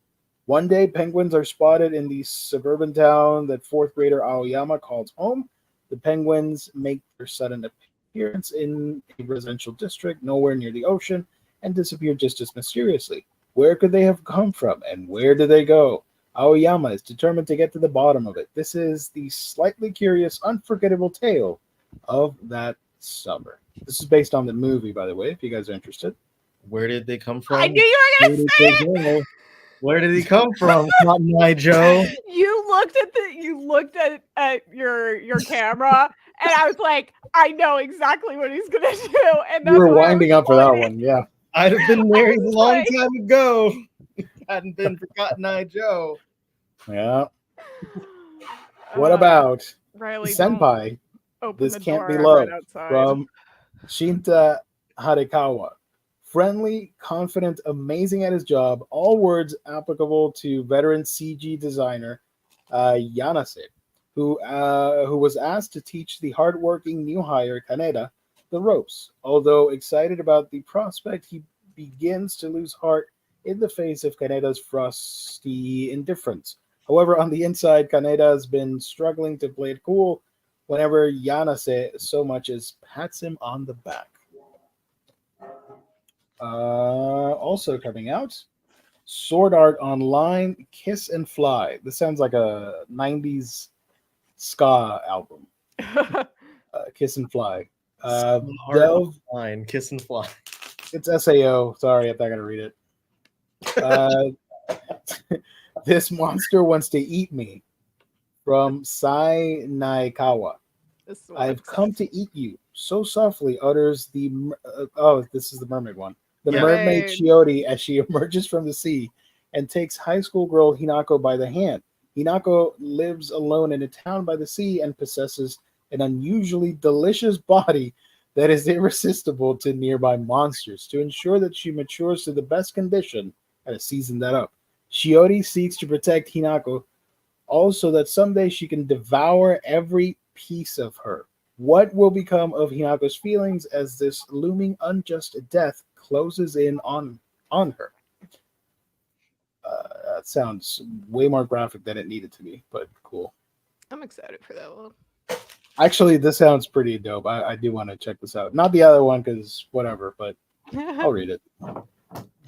One day, penguins are spotted in the suburban town that fourth grader Aoyama calls home. The penguins make their sudden appearance in a residential district nowhere near the ocean and disappear just as mysteriously. Where could they have come from, and where do they go? Aoyama is determined to get to the bottom of it. This is the slightly curious, unforgettable tale of that summer. This is based on the movie, by the way, if you guys are interested. Where did they come from? I knew you were going to say it. Where did he come from? Cotton Eye Joe. You looked at your camera, and I was like, I know exactly what he's gonna do. And you were winding up for that one, yeah. I'd have been married a long time ago. Hadn't been for Cotton Eye Joe. Yeah. What about Riley, Senpai? This can't be loved from Shinta Harikawa. Friendly, confident, amazing at his job. All words applicable to veteran CG designer Yanase, who was asked to teach the hardworking new hire Kaneda the ropes. Although excited about the prospect, he begins to lose heart in the face of Kaneda's frosty indifference. However, on the inside, Kaneda has been struggling to play it cool whenever Yanase so much as pats him on the back. Also coming out, Sword Art Online, Kiss and Fly. This sounds like a 90s ska album. Kiss and Fly. Delve Line, Kiss and Fly. It's SAO. Sorry, I'm not gonna read it. This monster wants to eat me. From Sai Naikawa. I've come to eat you. So softly utters the this is the mermaid one. The mermaid Chiodi as she emerges from the sea and takes high school girl Hinako by the hand. Hinako lives alone in a town by the sea and possesses an unusually delicious body that is irresistible to nearby monsters. To ensure that she matures to the best condition, I gotta season that up. Chiodi seeks to protect Hinako, also that someday she can devour every piece of her. What will become of Hinako's feelings as this looming unjust death closes in on her? That sounds way more graphic than it needed to be, but cool. I'm excited for that one. Actually, this sounds pretty dope. I do want to check this out. Not the other one, because whatever, but I'll read it.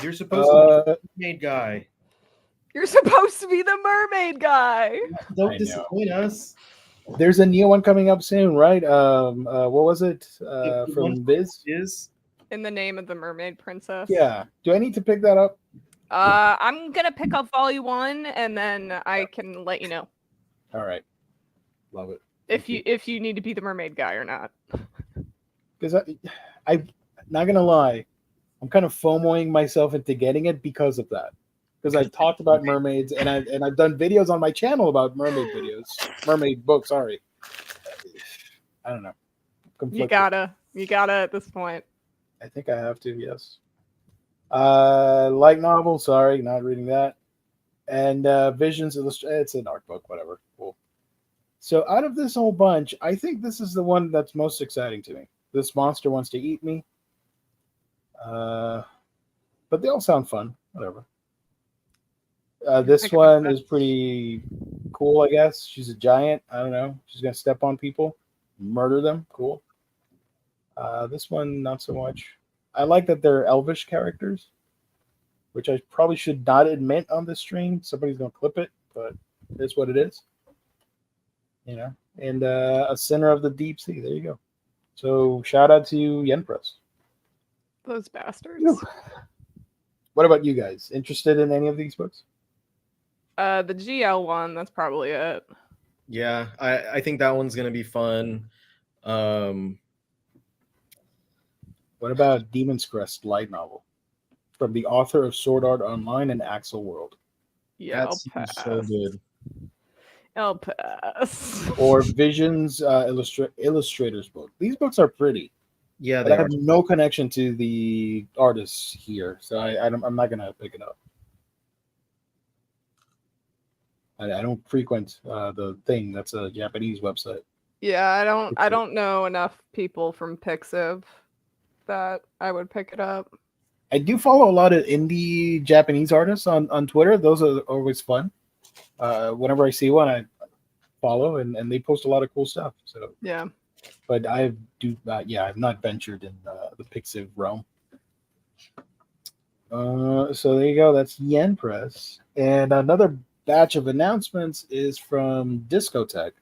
You're supposed to be the mermaid guy. You're supposed to be the mermaid guy. Don't disappoint us. There's a new one coming up soon, right? What was it? From Viz? In the Name of the Mermaid Princess. Yeah. Do I need to pick that up? I'm gonna pick up volume 1 and then I can let you know. All right. Love it. If you need to be the mermaid guy or not. Because I'm not gonna lie, I'm kind of FOMOing myself into getting it because of that. Because I've talked about mermaids and I've done videos on my channel about mermaid books. Sorry, I don't know. You gotta at this point. I think I have to. Yes. Light novel. Sorry, not reading that. And Visions it's an art book, whatever. Cool. So out of this whole bunch, I think this is the one that's most exciting to me. This monster wants to eat me. But they all sound fun. Whatever. This one is pretty cool, I guess. She's a giant. I don't know. She's gonna step on people, murder them. Cool. This one, not so much. I like that they're elvish characters, which I probably should not admit on this stream. Somebody's gonna clip it, but it's what it is. You know, and a Sinner of the Deep Sea. There you go. So shout out to Yen Press. Those bastards. Whew. What about you guys? Interested in any of these books? The GL one, that's probably it. Yeah, I think that one's gonna be fun. What about Demon's Crest light novel from the author of Sword Art Online and Axel World? Yeah, That I'll seems pass. so good. I'll pass. Or Visions Illustrators book. These books are pretty. Yeah, But they I have are. no connection to the artists here, so I'm not gonna pick it up. I don't frequent the thing. That's a Japanese website. Yeah, I Pixiv. don't know enough people from Pixiv that I would pick it up. I do follow a lot of indie Japanese artists on Twitter. Those are always fun. Whenever I see one, I follow, and they post a lot of cool stuff. So Yeah. but I've not ventured in the Pixiv realm. So there you go. That's Yen Press, and another batch of announcements is from Discotek.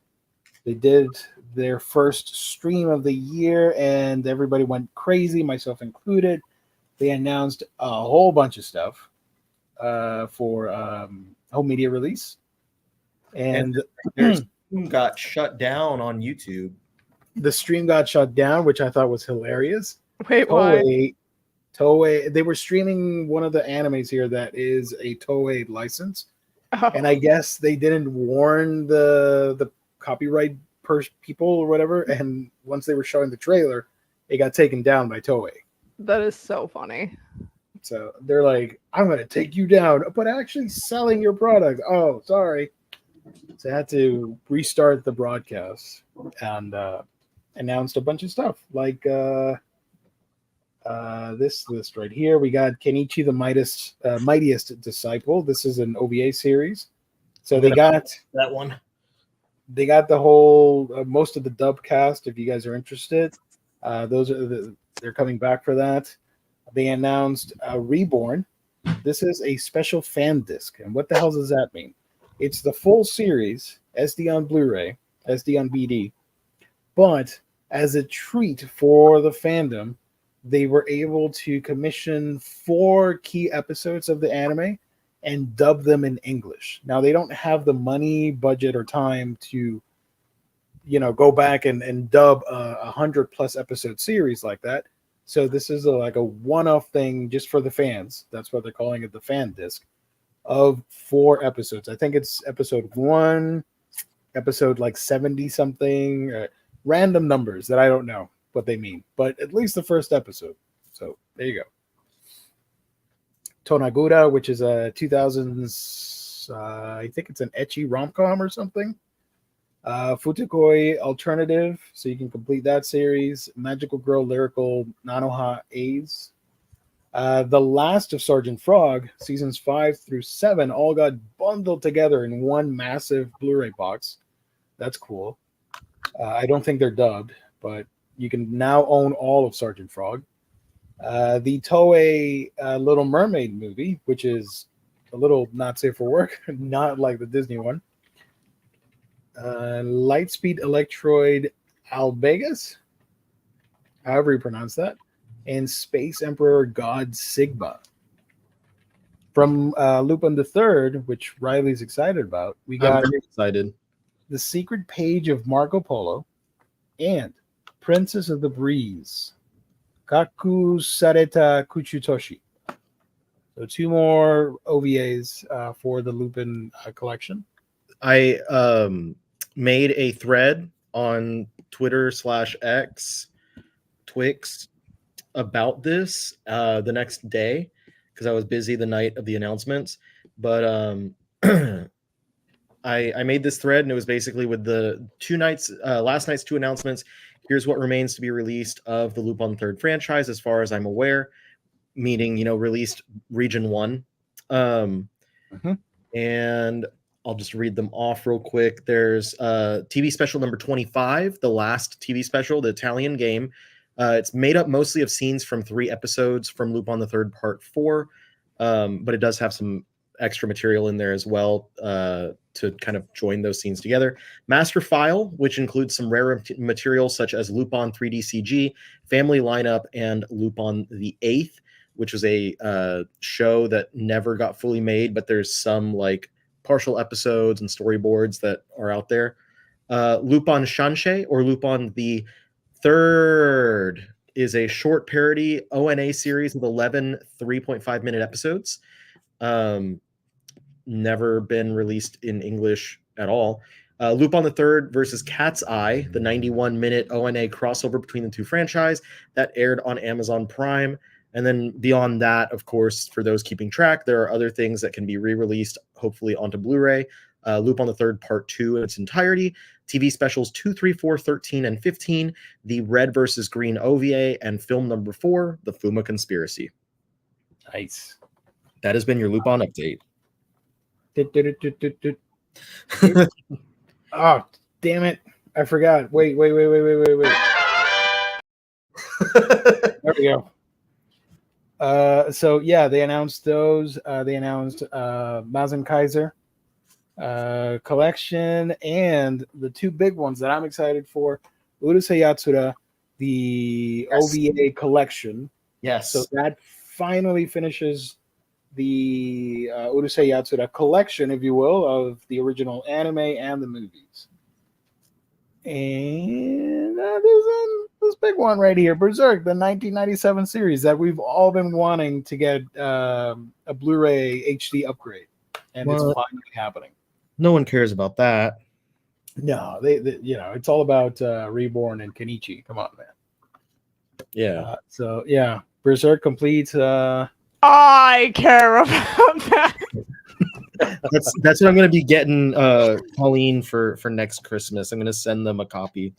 They did their first stream of the year, and everybody went crazy, myself included. They announced a whole bunch of stuff for home media release, and Their stream got shut down on YouTube. the stream got shut down, which I thought was hilarious. Wait, why? Toei, they were streaming one of the animes here that is a Toei license, Oh, and I guess they didn't warn the copyright people or whatever, and once they were showing the trailer, it got taken down by Toei. that is so funny. So they're like, I'm going to take you down, but actually selling your product. Oh, sorry. So I had to restart the broadcast and announced a bunch of stuff like this list right here. We got Kenichi the Mightiest Disciple. This is an OVA series. So they got That one. the whole most of the dub cast. If you guys are interested, they're coming back for that. They announced Reborn. This is a special fan disc, and what the hell does that mean? It's the full series, SD on Blu-ray, SD on BD, but as a treat for the fandom, they were able to commission 4 key episodes of the anime and dub them in English. Now they don't have the money, budget, or time to, go back and dub a 100+ episode series like that. So this is like a one-off thing just for the fans. That's what they're calling it, the fan disc of 4 episodes. I think it's episode 1, episode like 70 something, random numbers that I don't know what they mean, but at least the first episode. So there you go. Tonagura, which is a 2000s, I think it's an ecchi rom-com or something. Futukoi Alternative, so you can complete that series. Magical Girl Lyrical Nanoha A's. The Last of Sergeant Frog, seasons 5 through 7, all got bundled together in one massive Blu-ray box. That's cool. I don't think they're dubbed, but you can now own all of Sergeant Frog. The Toei Little Mermaid movie, which is a little not safe for work, not like the Disney one. Lightspeed Electroid Albegas, however you pronounce that, and Space Emperor God Sigma. From Lupin the Third, which Riley's excited about, we got I'm very excited. The Secret Page of Marco Polo and Princess of the Breeze, Kaku Sareta Kuchutoshi. So 2 more OVAs for the Lupin collection. I made a thread on Twitter/X, Twix, about this the next day because I was busy the night of the announcements. But I made this thread, and it was basically with the last night's 2 announcements. Here's what remains to be released of the Lupin Third franchise, as far as I'm aware, meaning, released region 1. And I'll just read them off real quick. There's TV special number 25, the last TV special, the Italian game. It's made up mostly of scenes from 3 episodes from Lupin the Third Part 4, but it does have some extra material in there as well to kind of join those scenes together. Master File, which includes some rare material such as Lupin 3D CG, Family Lineup, and Lupin the Eighth, which was a show that never got fully made, but there's some like partial episodes and storyboards that are out there. Lupin Shanshei, or Lupin the Third, is a short parody ONA series with 11 3.5-minute episodes. Never been released in English at all. Lupin the Third versus Cat's Eye, the 91-minute ONA crossover between the 2 franchise that aired on Amazon Prime. And then beyond that, of course, for those keeping track, there are other things that can be re-released, hopefully onto Blu-ray. Lupin the Third Part 2 in its entirety, TV specials 2, 3, 4, 13, and 15, the Red versus Green OVA, and film number 4, The Fuma Conspiracy. Nice. That has been your Lupin update. Oh, damn it. I forgot. Wait. There we go. So yeah, they announced those. They announced Mazen Kaiser collection, and the 2 big ones that I'm excited for, Urusei Yatsura, the OVA collection. Yes. So that finally finishes the Urusei Yatsura collection, if you will, of the original anime and the movies. And there's this big one right here, Berserk, the 1997 series that we've all been wanting to get a Blu-ray HD upgrade, and it's finally happening. No one cares about that. No, they it's all about Reborn and Kenichi. Come on, man. Yeah. So yeah, Berserk complete. I care about that. That's what I'm gonna be getting Colleen for next Christmas. I'm gonna send them a copy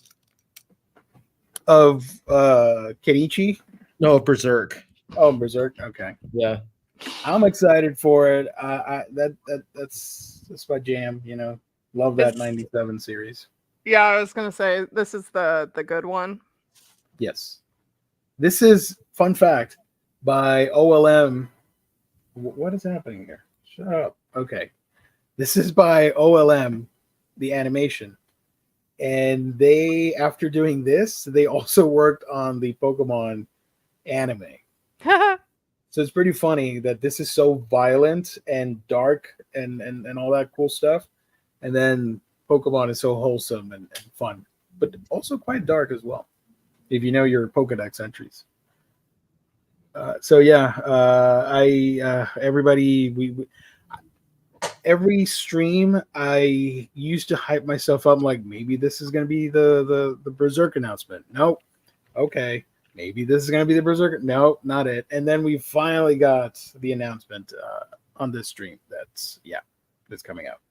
Of Kenichi? No, of Berserk. Oh, Berserk. Okay. Yeah. I'm excited for it. That's my jam, Love that 97 series. Yeah, I was gonna say this is the good one. Yes. This is, fun fact, by OLM. What is happening here? Shut up. Okay. This is by OLM, the animation. And they, after doing this, they also worked on the Pokemon anime. So it's pretty funny that this is so violent and dark and all that cool stuff. And then Pokemon is so wholesome and fun, but also quite dark as well, if you know your Pokedex entries. Every stream I used to hype myself up like maybe this is going to be the Berserk announcement. Nope. Okay. Maybe this is going to be the Berserk. Nope, not it. And then we finally got the announcement on this stream. That's coming out.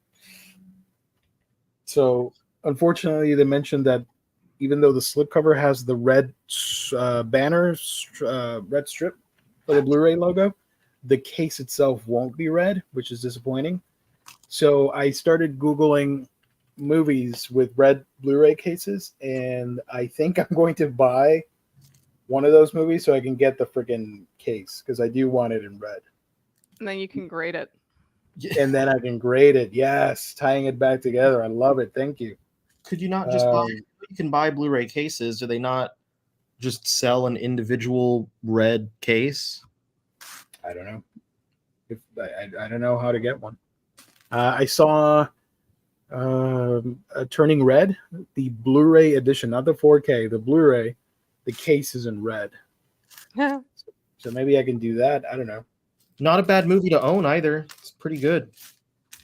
So unfortunately, they mentioned that even though the slipcover has the red banner, red strip for the Blu-ray logo, the case itself won't be red, which is disappointing. So I started Googling movies with red Blu-ray cases, and I think I'm going to buy one of those movies so I can get the freaking case, because I do want it in red. And then you can grade it. And then I can grade it. Yes, tying it back together. I love it. Thank you. Could you not just buy? You can buy Blu-ray cases. Do they not just sell an individual red case? I don't know. I don't know how to get one. I saw Turning Red, the Blu-ray edition, not the 4K, the Blu-ray. The case is in red. So maybe I can do that. I don't know. Not a bad movie to own either. It's pretty good.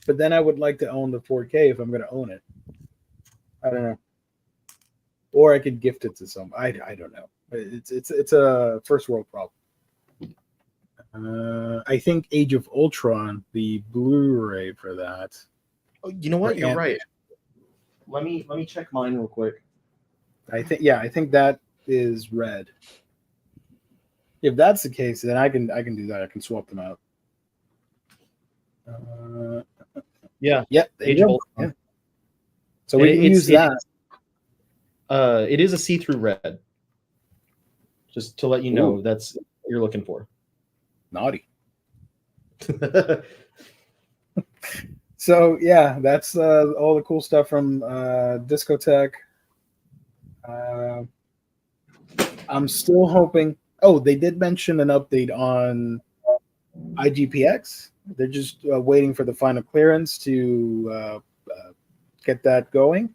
But then I would like to own the 4K if I'm going to own it. I don't know. Or I could gift it to some. I don't know. It's a first world problem. I think Age of Ultron, the Blu-ray for that. Oh, you know what? For You're Ant-Man. right. Let me check mine real quick. I think that is red. If that's the case, then I can do that. I can swap them out. Yeah. Yep. There Age you of go. Ultron. Yeah. So we can use that. It is a see-through red. Just to let you know, that's what you're looking for. Naughty. So yeah, that's all the cool stuff from Discotek. I'm still hoping. Oh, they did mention an update on IGPX. They're just waiting for the final clearance to get that going.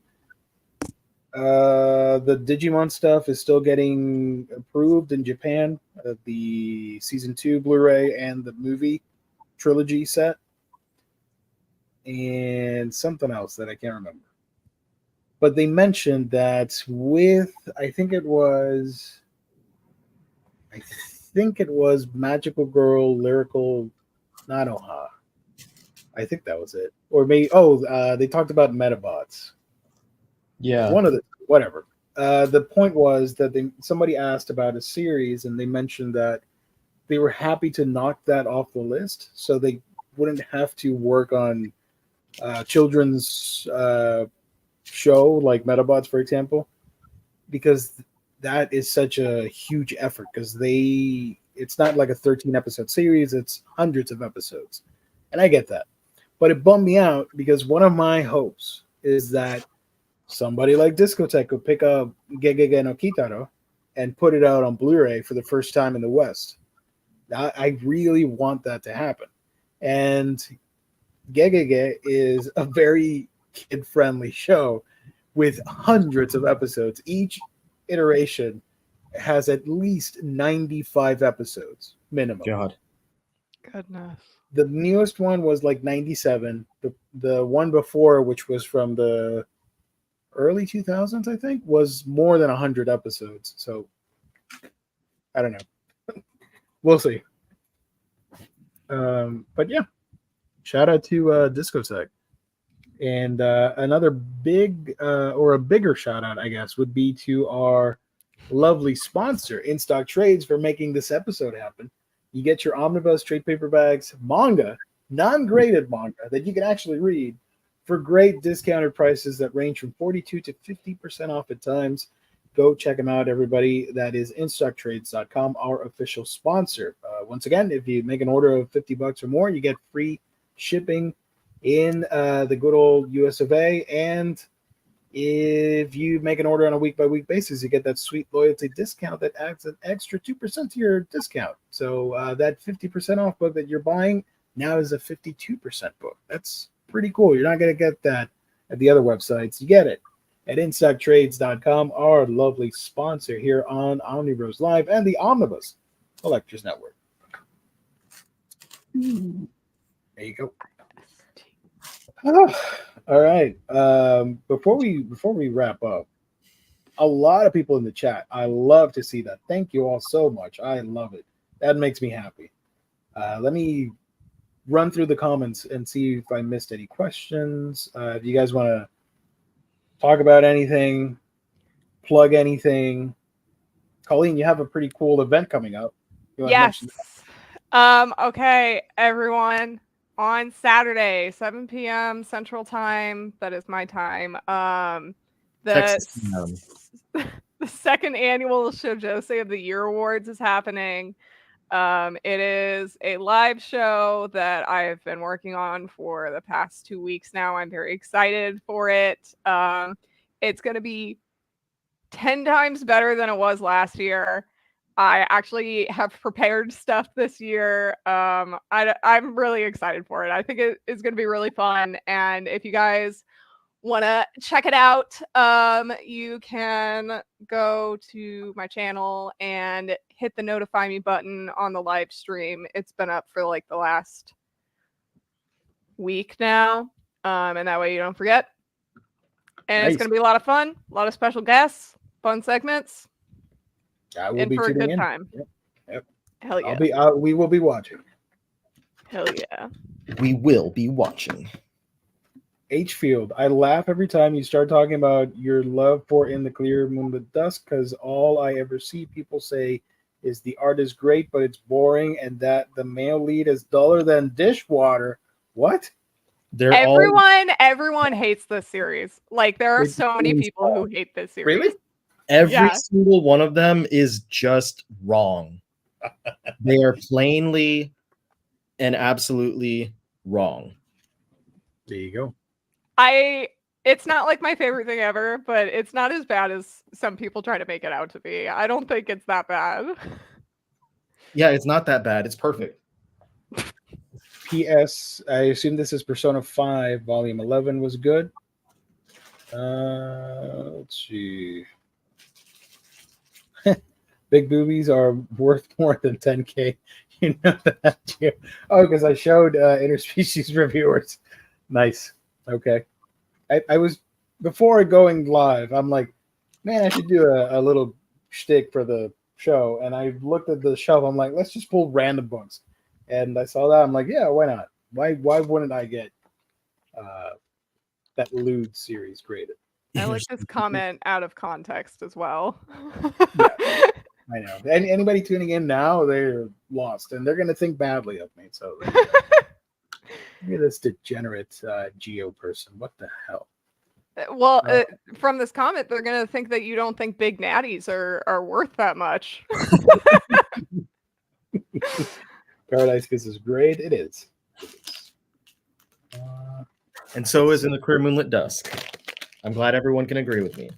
The Digimon stuff is still getting approved in Japan. The season 2 Blu-ray and the movie trilogy set, and something else that I can't remember. But they mentioned that with I think it was Magical Girl Lyrical Nanoha. I think that was it. Or maybe they talked about Metabots. Yeah. One of the whatever. The point was that somebody asked about a series and they mentioned that they were happy to knock that off the list so they wouldn't have to work on children's show like Metabots, for example, because that is such a huge effort because it's not like a 13 episode series, it's hundreds of episodes. And I get that. But it bummed me out because one of my hopes is that somebody like Discotek could pick up Gegege no Kitaro and put it out on Blu-ray for the first time in the West. I really want that to happen. And Gegege is a very kid-friendly show with hundreds of episodes. Each iteration has at least 95 episodes minimum. God. Goodness. The newest one was like 97. The one before, which was from the early 2000s, I think, was more than 100 episodes. So I don't know. We'll see. But yeah, shout out to Discotek. And another big or a bigger shout out, I guess, would be to our lovely sponsor, In Stock Trades, for making this episode happen. You get your Omnibus trade paperbacks, manga, non-graded manga that you can actually read for great discounted prices that range from 42 to 50% off at times. Go check them out, everybody. That is InStockTrades.com, our official sponsor. Once again, if you make an order of $50 or more, you get free shipping in the good old US of A. And if you make an order on a week-by-week basis, you get that sweet loyalty discount that adds an extra 2% to your discount. So that 50% off book that you're buying now is a 52% book. That's pretty cool. You're not going to get that at the other websites. You get it at InStockTrades.com, our lovely sponsor here on Omnibros Live and the Omnibus Collectors Network. There you go. All right. Before we wrap up, a lot of people in the chat. I love to see that. Thank you all so much. I love it. That makes me happy. Let me run through the comments and see if I missed any questions. If you guys want to talk about anything, plug anything. Colleen, you have a pretty cool event coming up. Yes. Okay, everyone. On Saturday, 7 p.m. Central Time, that is my time. The second annual Shoujo of the Year Awards is happening. It is a live show that I've been working on for the past 2 weeks now. I'm very excited for it. It's going to be 10 times better than it was last year. I actually have prepared stuff this year. I'm really excited for it. I think it is going to be really fun. And if you guys want to check it out, you can go to my channel and hit the notify me button on the live stream. It's been up for like the last week now. And that way you don't forget. And Nice. It's going to be a lot of fun, a lot of special guests, fun segments. I will and be for a tuning good in. time. Yep. Hell yeah. We will be watching. Hell yeah. We will be watching. H Field, I laugh every time you start talking about your love for In the Clear Moonlit Dusk, because all I ever see people say is the art is great, but it's boring, and that the male lead is duller than dishwater. What? Everyone hates this series. Like, there are so many people who hate this series. Really? Every single one of them is just wrong. They are plainly and absolutely wrong. There you go. It's not like my favorite thing ever, but it's not as bad as some people try to make it out to be. I don't think it's that bad. Yeah, it's not that bad. It's perfect. P.S. I assume this is Persona 5, Volume 11 was good. Let's see. Big boobies are worth more than 10K. You know that, too. Oh, because I showed interspecies reviewers. Nice. Okay. I was, before going live, I'm like, man, I should do a little shtick for the show. And I looked at the shelf. I'm like, let's just pull random books. And I saw that. I'm like, yeah, why not? Why wouldn't I get that lewd series graded? I like this comment out of context as well. Yeah, I know. Anybody tuning in now, they're lost. And they're going to think badly of me. So look at this degenerate Geo person. What the hell? Well, from this comment, they're going to think that you don't think big natties are worth that much. Paradise Kiss is great. It is. And so is In the Clear Moonlit Dusk. I'm glad everyone can agree with me.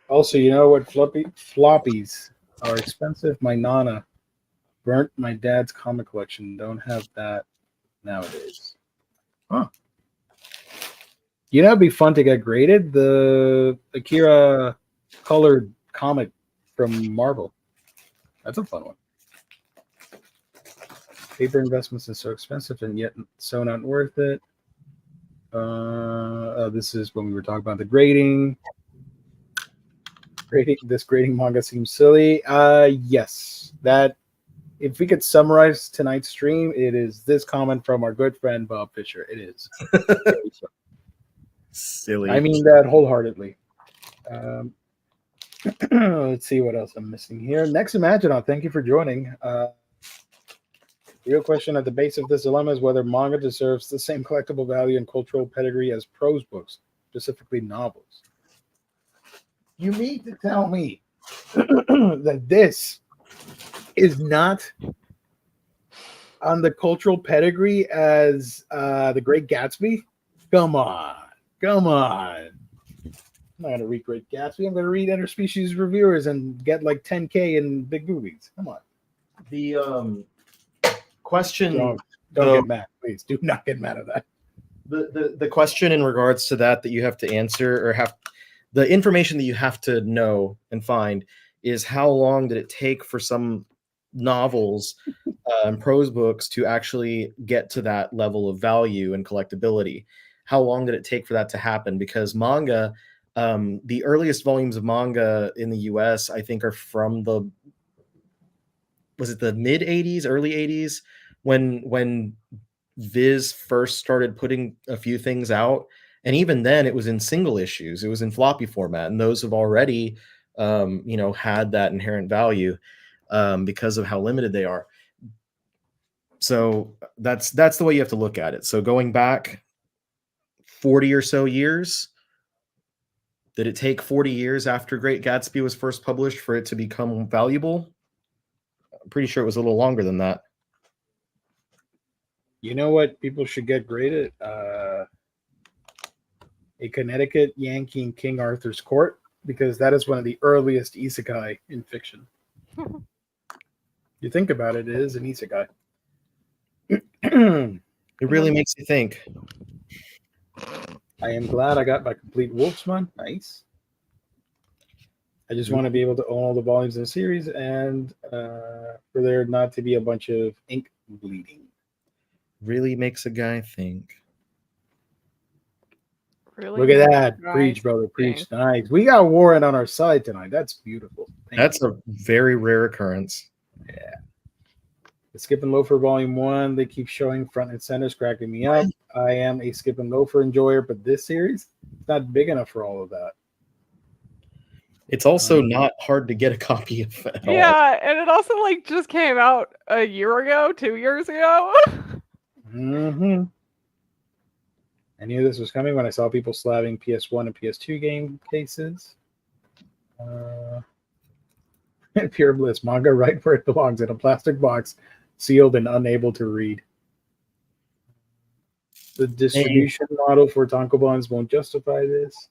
Also, you know what? Floppies are expensive. My Nana burnt my dad's comic collection. Don't have that nowadays. Huh. You know, it'd be fun to get graded. The Akira colored comic from Marvel. That's a fun one. Paper investments are so expensive and yet so not worth it. This is when we were talking about the grading. This grading manga seems silly. Yes, that if we could summarize tonight's stream, it is this comment from our good friend Bob Fisher. It is silly. I mean that wholeheartedly. Let's see what else I'm missing here. Next Imaginaut, thank you for joining. The real question at the base of this dilemma is whether manga deserves the same collectible value and cultural pedigree as prose books, specifically novels. You mean to tell me that this is not on the cultural pedigree as The Great Gatsby? Come on. I'm not going to read Great Gatsby. I'm going to read interspecies reviewers and get like 10K in big movies. Come on. The question. Don't get mad, please. Do not get mad at that. The question in regards to that you have to answer, or have the information that you have to know and find, is how long did it take for some novels and prose books to actually get to that level of value and collectability? How long did it take for that to happen? Because manga, the earliest volumes of manga in the US, I think, are from the mid 80s, early 80s, when Viz first started putting a few things out. And even then it was in single issues, it was in floppy format, and those have already had that inherent value because of how limited they are. So that's the way you have to look at it. So going back 40 or so years, did it take 40 years after Great Gatsby was first published for it to become valuable? I'm pretty sure it was a little longer than that. You know what people should get graded? A Connecticut Yankee in King Arthur's Court, because that is one of the earliest isekai in fiction. You think about it, it is an isekai. It really makes you think. I am glad I got my complete Wolfsman. Nice. I just want to be able to own all the volumes in the series, and for there not to be a bunch of ink bleeding. Really makes a guy think. Really? Look at that. Right. Preach, brother. Preach. Nice. We got Warren on our side tonight. That's beautiful. That's a very rare occurrence. Yeah. The Skip and Loafer Volume 1, they keep showing front and centers, cracking me up. I am a Skip and Loafer enjoyer, but this series, it's not big enough for all of that. It's also not hard to get a copy of at all. Yeah, and it also like just came out a year ago, 2 years ago. Mm-hmm. I knew this was coming when I saw people slabbing PS1 and PS2 game cases. Pure Bliss, manga right where it belongs, in a plastic box, sealed and unable to read. The distribution model for tankobons won't justify this.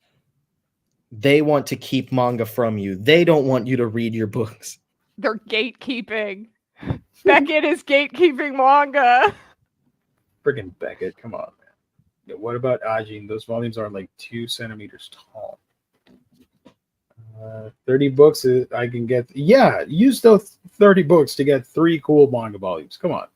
They want to keep manga from you. They don't want you to read your books. They're gatekeeping. Beckett is gatekeeping manga. Friggin' Beckett, come on, man. Yeah, what about Ajin? Those volumes are like 2 centimeters tall. 30 books I can get. Yeah, use those 30 books to get 3 cool manga volumes. Come on.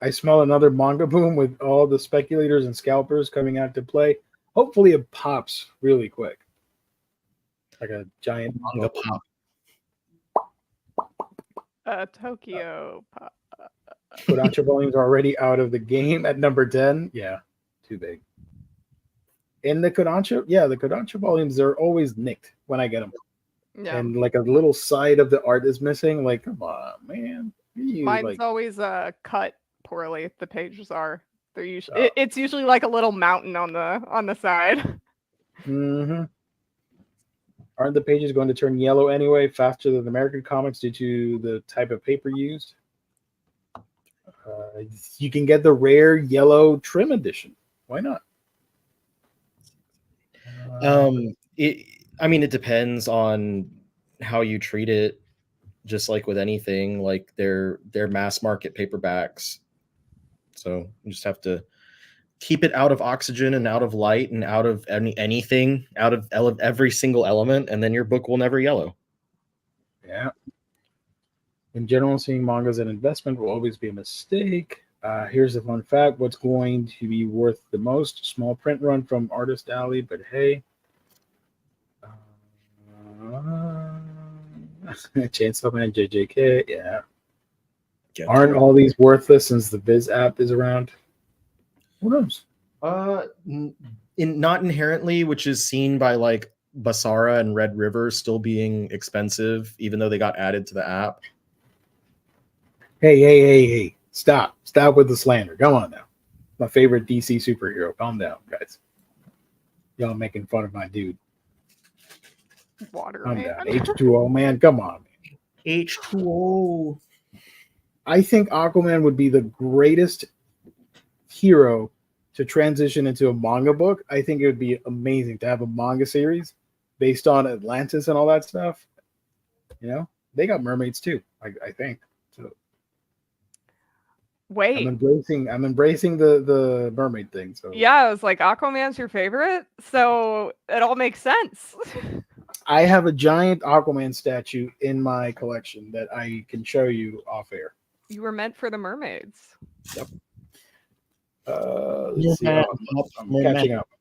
I smell another manga boom with all the speculators and scalpers coming out to play. Hopefully it pops really quick. Like a giant manga pop. Tokyo pop. Kodansha volumes are already out of the game at number 10. Yeah, too big. In the Kodansha, yeah, the Kodansha volumes are always nicked when I get them. Yeah. And like a little side of the art is missing. Like, come on, man. Mine's always cut poorly. The pages are. They're usually it's usually like a little mountain on the side. Mm-hmm. Aren't the pages going to turn yellow anyway, faster than American comics due to the type of paper used? You can get the rare yellow trim edition. Why not? It depends on how you treat it. Just like with anything, like they're mass market paperbacks. So you just have to keep it out of oxygen and out of light and out of anything, out of every single element, and then your book will never yellow. Yeah. In general, seeing manga as an investment will always be a mistake. Here's a fun fact. What's going to be worth the most? Small print run from Artist Alley, but hey. Chainsaw Man, JJK, yeah. Aren't all these worthless since the Viz app is around? Who knows? Not inherently, which is seen by like Basara and Red River still being expensive, even though they got added to the app. Hey. Stop with the slander. Come on now. My favorite DC superhero. Calm down, guys. Y'all making fun of my dude. Water. Calm down. H2O, man. Come on. H2O. I think Aquaman would be the greatest hero to transition into a manga book. I think it would be amazing to have a manga series based on Atlantis and all that stuff. You know, they got mermaids too, I think. So wait, I'm embracing the mermaid thing. So yeah, I was like, Aquaman's your favorite, so it all makes sense. I have a giant Aquaman statue in my collection that I can show you off air. You were meant for the mermaids. Yep. Let's see. I'm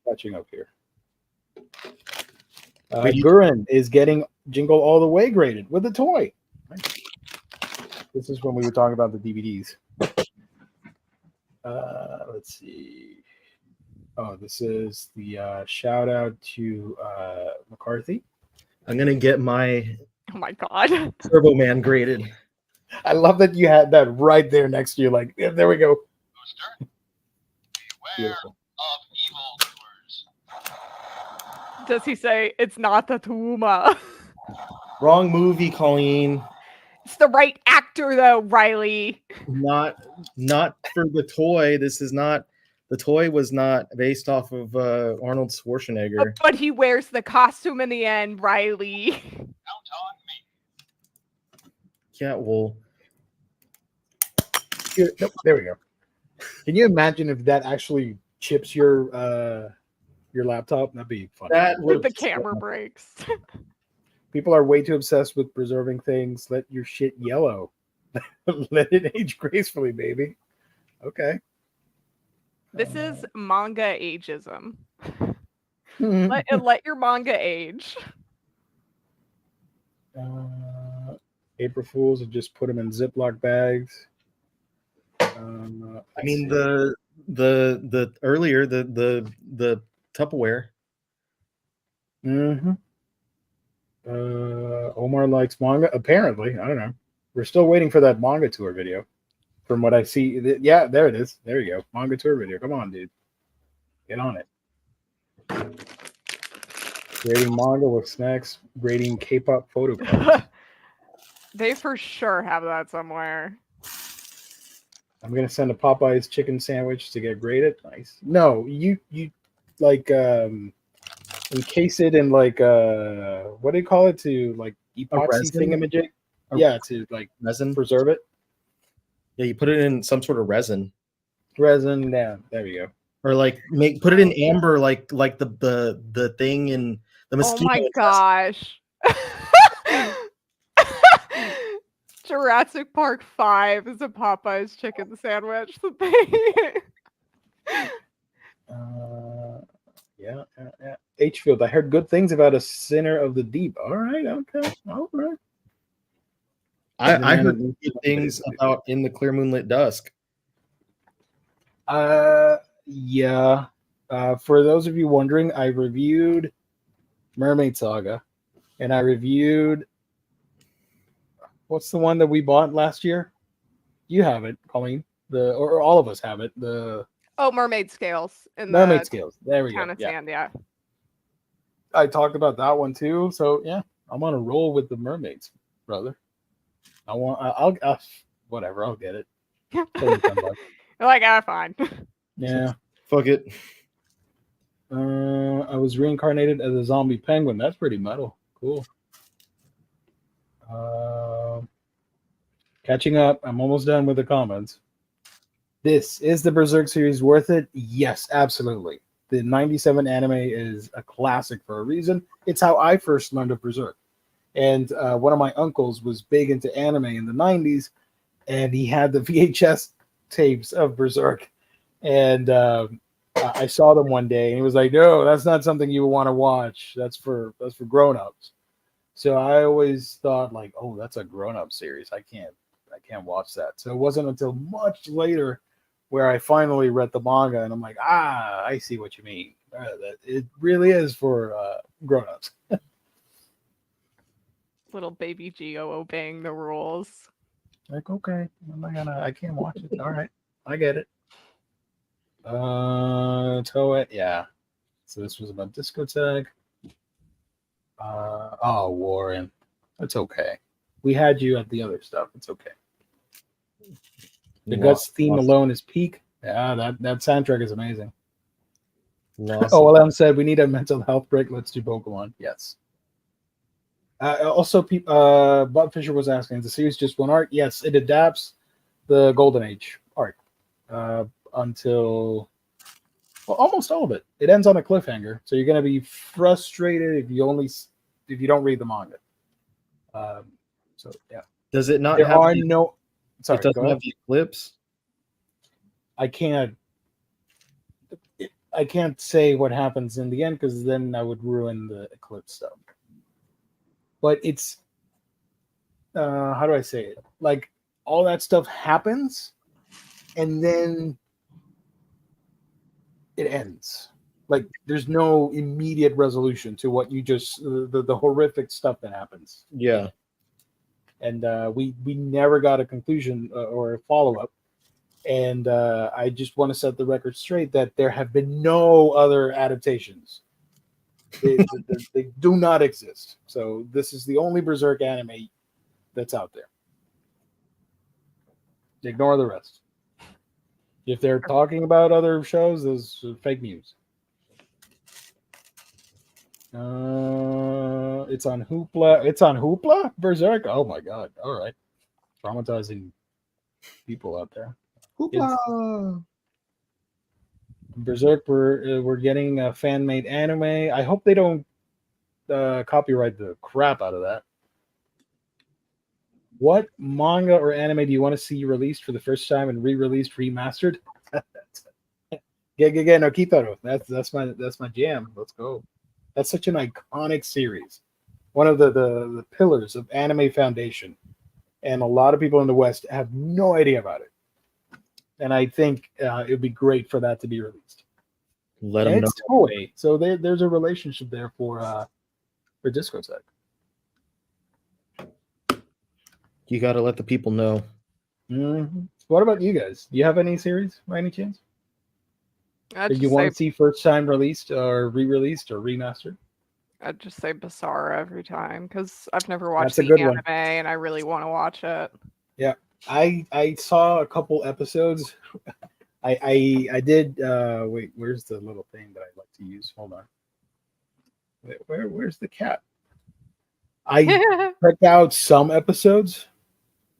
catching up here. Gurren is getting Jingle All the Way graded with a toy. This is when we were talking about the DVDs. Let's see. Oh, this is the shout out to McCarthy. I'm gonna get my Oh my god. Turbo Man graded. I love that you had that right there next to you. Like, yeah, there we go. Beautiful. Does he say it's not the Tuma? Wrong movie, Colleen. It's the right actor though, Riley. Not for the toy. This is not. The toy was not based off of Arnold Schwarzenegger. But he wears the costume in the end, Riley. Count on me. Yeah, well. Nope, there we go. Can you imagine if that actually chips your laptop? That'd be fun. That With the camera breaks. People are way too obsessed with preserving things. Let your shit yellow. Let it age gracefully, baby. Okay. This is manga ageism. Hmm. Let your manga age. April Fools and just put them in Ziploc bags. I mean the earlier the Tupperware. Mm-hmm. Omar likes manga. Apparently, I don't know. We're still waiting for that manga tour video. From what I see, yeah, there it is. There you go, manga tour video. Come on, dude, get on it. Grading manga with snacks. Grading K-pop photo cards. They for sure have that somewhere. I'm gonna send a Popeyes chicken sandwich to get graded. Nice. No, you like encase it in like what do you call it, to like epoxy resin? thingamajig? A Yeah, to like resin. preserve it. Yeah, you put it in some sort of resin. Resin. Yeah, there we go. Or like put it in amber, like the thing in the Oh mosquito. my gosh. Jurassic Park 5 is a Popeyes chicken sandwich that they Yeah. H-Field. I heard good things about A Sinner of the Deep. All right. Okay. All right. I heard good things about In the Clear Moonlit Dusk. Yeah. For those of you wondering, I reviewed Mermaid Saga, and I reviewed what's the one that we bought last year? You have it, Colleen. Or all of us have it. The Mermaid Scales in Mermaid the Scales. There we Town go. of Yeah. Sand, yeah. I talked about that one too. So yeah, I'm on a roll with the mermaids, brother. I'll whatever. I'll get it. You're like, fine. Yeah. Fuck it. I was reincarnated as a zombie penguin. That's pretty metal. Cool. Catching up. I'm almost done with the comments. Is the Berserk series worth it? Yes, absolutely. The 97 anime is a classic for a reason. It's how I first learned of Berserk. And one of my uncles was big into anime in the 90s, and he had the VHS tapes of Berserk. And I saw them one day, and he was like, "No, that's not something you want to watch. That's for grown-ups." So I always thought, like, "Oh, that's a grown-up series. I can't watch that." So it wasn't until much later where I finally read the manga, and I'm like, I see what you mean. It really is for grown-ups. Little baby Geo obeying the rules. Like, okay, I can't watch it. All right, I get it. Toei, yeah. So this was about Discotek. Warren, it's okay. We had you at the other stuff. It's okay. The Guts theme alone is peak. Yeah, that soundtrack is amazing. OLM said we need a mental health break. Let's do Pokemon. Yes. Also, Bob Fisher was asking, is the series just one arc? Yes, it adapts the Golden Age arc until almost all of it. It ends on a cliffhanger, so you're going to be frustrated if you don't read the manga. So yeah. Does it not? There are no. Sorry, it doesn't have the eclipse. I can't say what happens in the end because then I would ruin the eclipse stuff. But it's how do I say it? Like all that stuff happens, and then it ends. Like there's no immediate resolution to what you just the horrific stuff that happens. Yeah. And we never got a conclusion or a follow up. And I just want to set the record straight that there have been no other adaptations. They do not exist. So this is the only Berserk anime that's out there. Ignore the rest. If they're talking about other shows, those are fake news. It's on Hoopla. It's on Hoopla? Berserk? Oh my god. All right. Traumatizing people out there. Hoopla. Berserk, we're getting a fan-made anime. I hope they don't copyright the crap out of that. What manga or anime do you want to see released for the first time and re-released, remastered? Get no Kitaro. That's my jam. Let's go. That's such an iconic series. One of the pillars of anime foundation. And a lot of people in the West have no idea about it. And I think it would be great for that to be released. Let And them know. it's Toei, so there's a relationship there for Discotek. You got to let the people know. Mm-hmm. What about you guys? Do you have any series by any chance? I'd Did you just want say to see first time released or re-released or remastered? I'd just say Basara every time because I've never watched That's a the good anime one. and I really want to watch it. I saw a couple episodes. I did wait, where's the little thing that I like to use? Hold on. Where's the cat? I checked out some episodes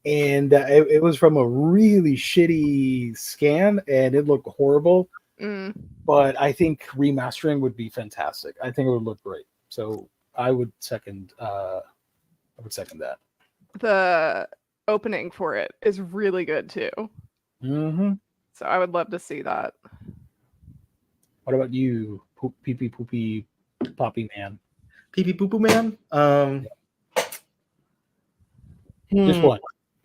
and it was from a really shitty scan and it looked horrible. But I think remastering would be fantastic. I think it would look great. So I would second that. The opening for it is really good too. Mm-hmm. So I would love to see that. What about you, Pee Poopy Poppy Man? Pee Pee Poo Poo Man. Just one.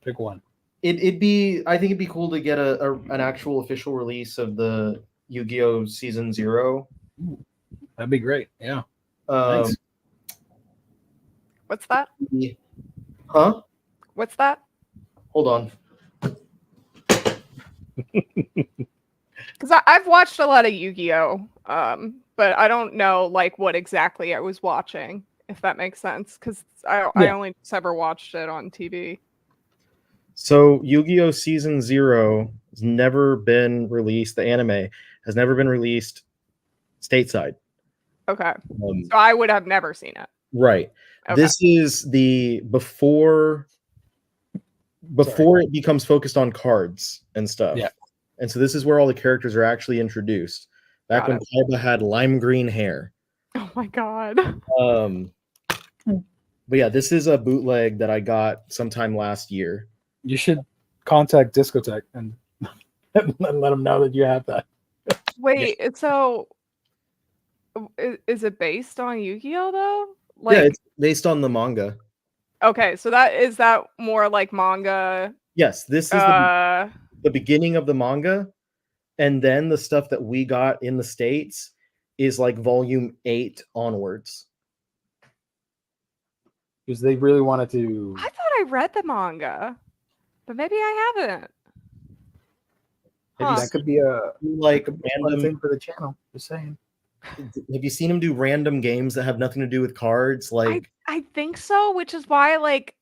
Pick one. It'd be. I think it'd be cool to get an actual official release of the Yu-Gi-Oh! Season 0. That'd be great. Yeah. Um, Nice. What's that? Huh? What's that? Hold on. Because I've watched a lot of Yu-Gi-Oh, but I don't know like what exactly I was watching, if that makes sense. Because I only just ever watched it on TV. So Yu-Gi-Oh! Season 0 has never been released. The anime has never been released stateside. Okay. So I would have never seen it. Right. Okay. This is the before it becomes focused on cards and stuff. Yeah. And so this is where all the characters are actually introduced. Back when Kaiba had lime green hair. Oh my god. But yeah, this is a bootleg that I got sometime last year. You should contact Discotek and let them know that you have that. Wait, so is it based on Yu-Gi-Oh though? Like, Yeah, it's based on the manga. okay, so that more like manga. Yes, this is the beginning of the manga, and then the stuff that we got in the States is like volume 8 onwards. Because they really wanted to. I thought I read the manga, but maybe I haven't. That could be a like fun random thing for the channel. Just saying. Have you seen him do random games that have nothing to do with cards? Like I think so, which is why like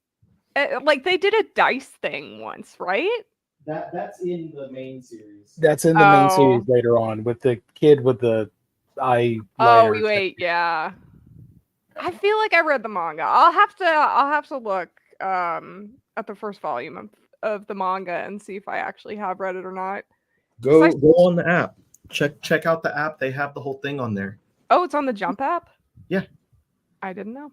they did a dice thing once, right? that's in the main series. That's in the main series later on with the kid with the eye. Oh wait, yeah. I feel like I read the manga. I'll have to look at the first volume of the manga and see if I actually have read it or not. Go on the app. Check out the app. They have the whole thing on there. Oh, it's on the Jump app? Yeah. I didn't know.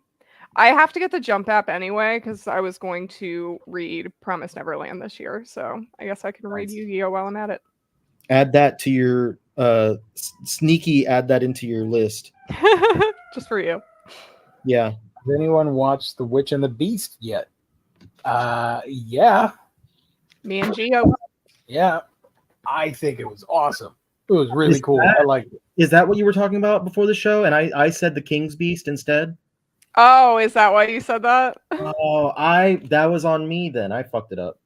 I have to get the Jump app anyway because I was going to read Promised Neverland this year. So I guess I can read Yu-Gi-Oh while I'm at it. Add that to your sneaky. Add that into your list. Just for you. Yeah. Has anyone watched The Witch and the Beast yet? Yeah. Me and Gio. Yeah. I think it was awesome. It was really cool. I liked it. Is that what you were talking about before the show? And I said the King's Beast instead. Oh, is that why you said that? Oh, that was on me then. I fucked it up.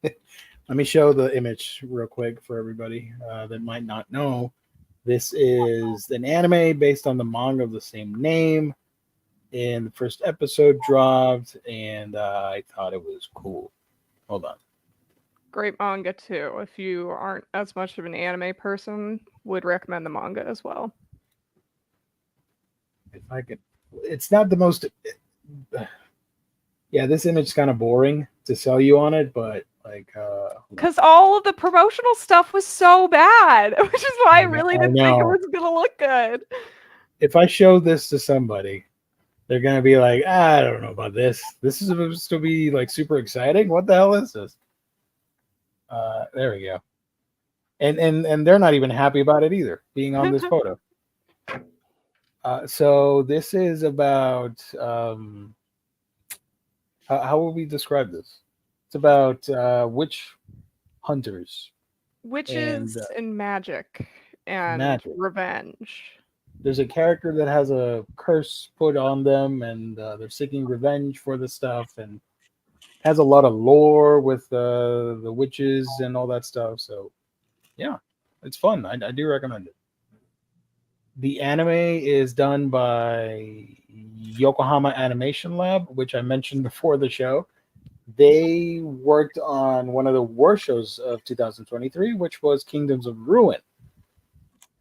Let me show the image real quick for everybody that might not know. This is an anime based on the manga of the same name. And the first episode dropped, and I thought it was cool. Hold on. Great manga too. If you aren't as much of an anime person, would recommend the manga as well. If I could, it's not the most. Yeah, this image is kind of boring to sell you on it, but like, because all of the promotional stuff was so bad, which is why I really didn't think it was gonna look good. If I show this to somebody, they're gonna be like, I don't know about this. This is supposed to be like super exciting. What the hell is this? There we go. and they're not even happy about it either, being on this photo. So this is about how will we describe this? It's about witch hunters, Witches and magic and magic. revenge. There's a character that has a curse put on them, and they're seeking revenge for the stuff, and has a lot of lore with the witches and all that stuff. So, yeah, it's fun. I do recommend it. The anime is done by Yokohama Animation Lab, which I mentioned before the show. They worked on one of the worst shows of 2023, which was Kingdoms of Ruin.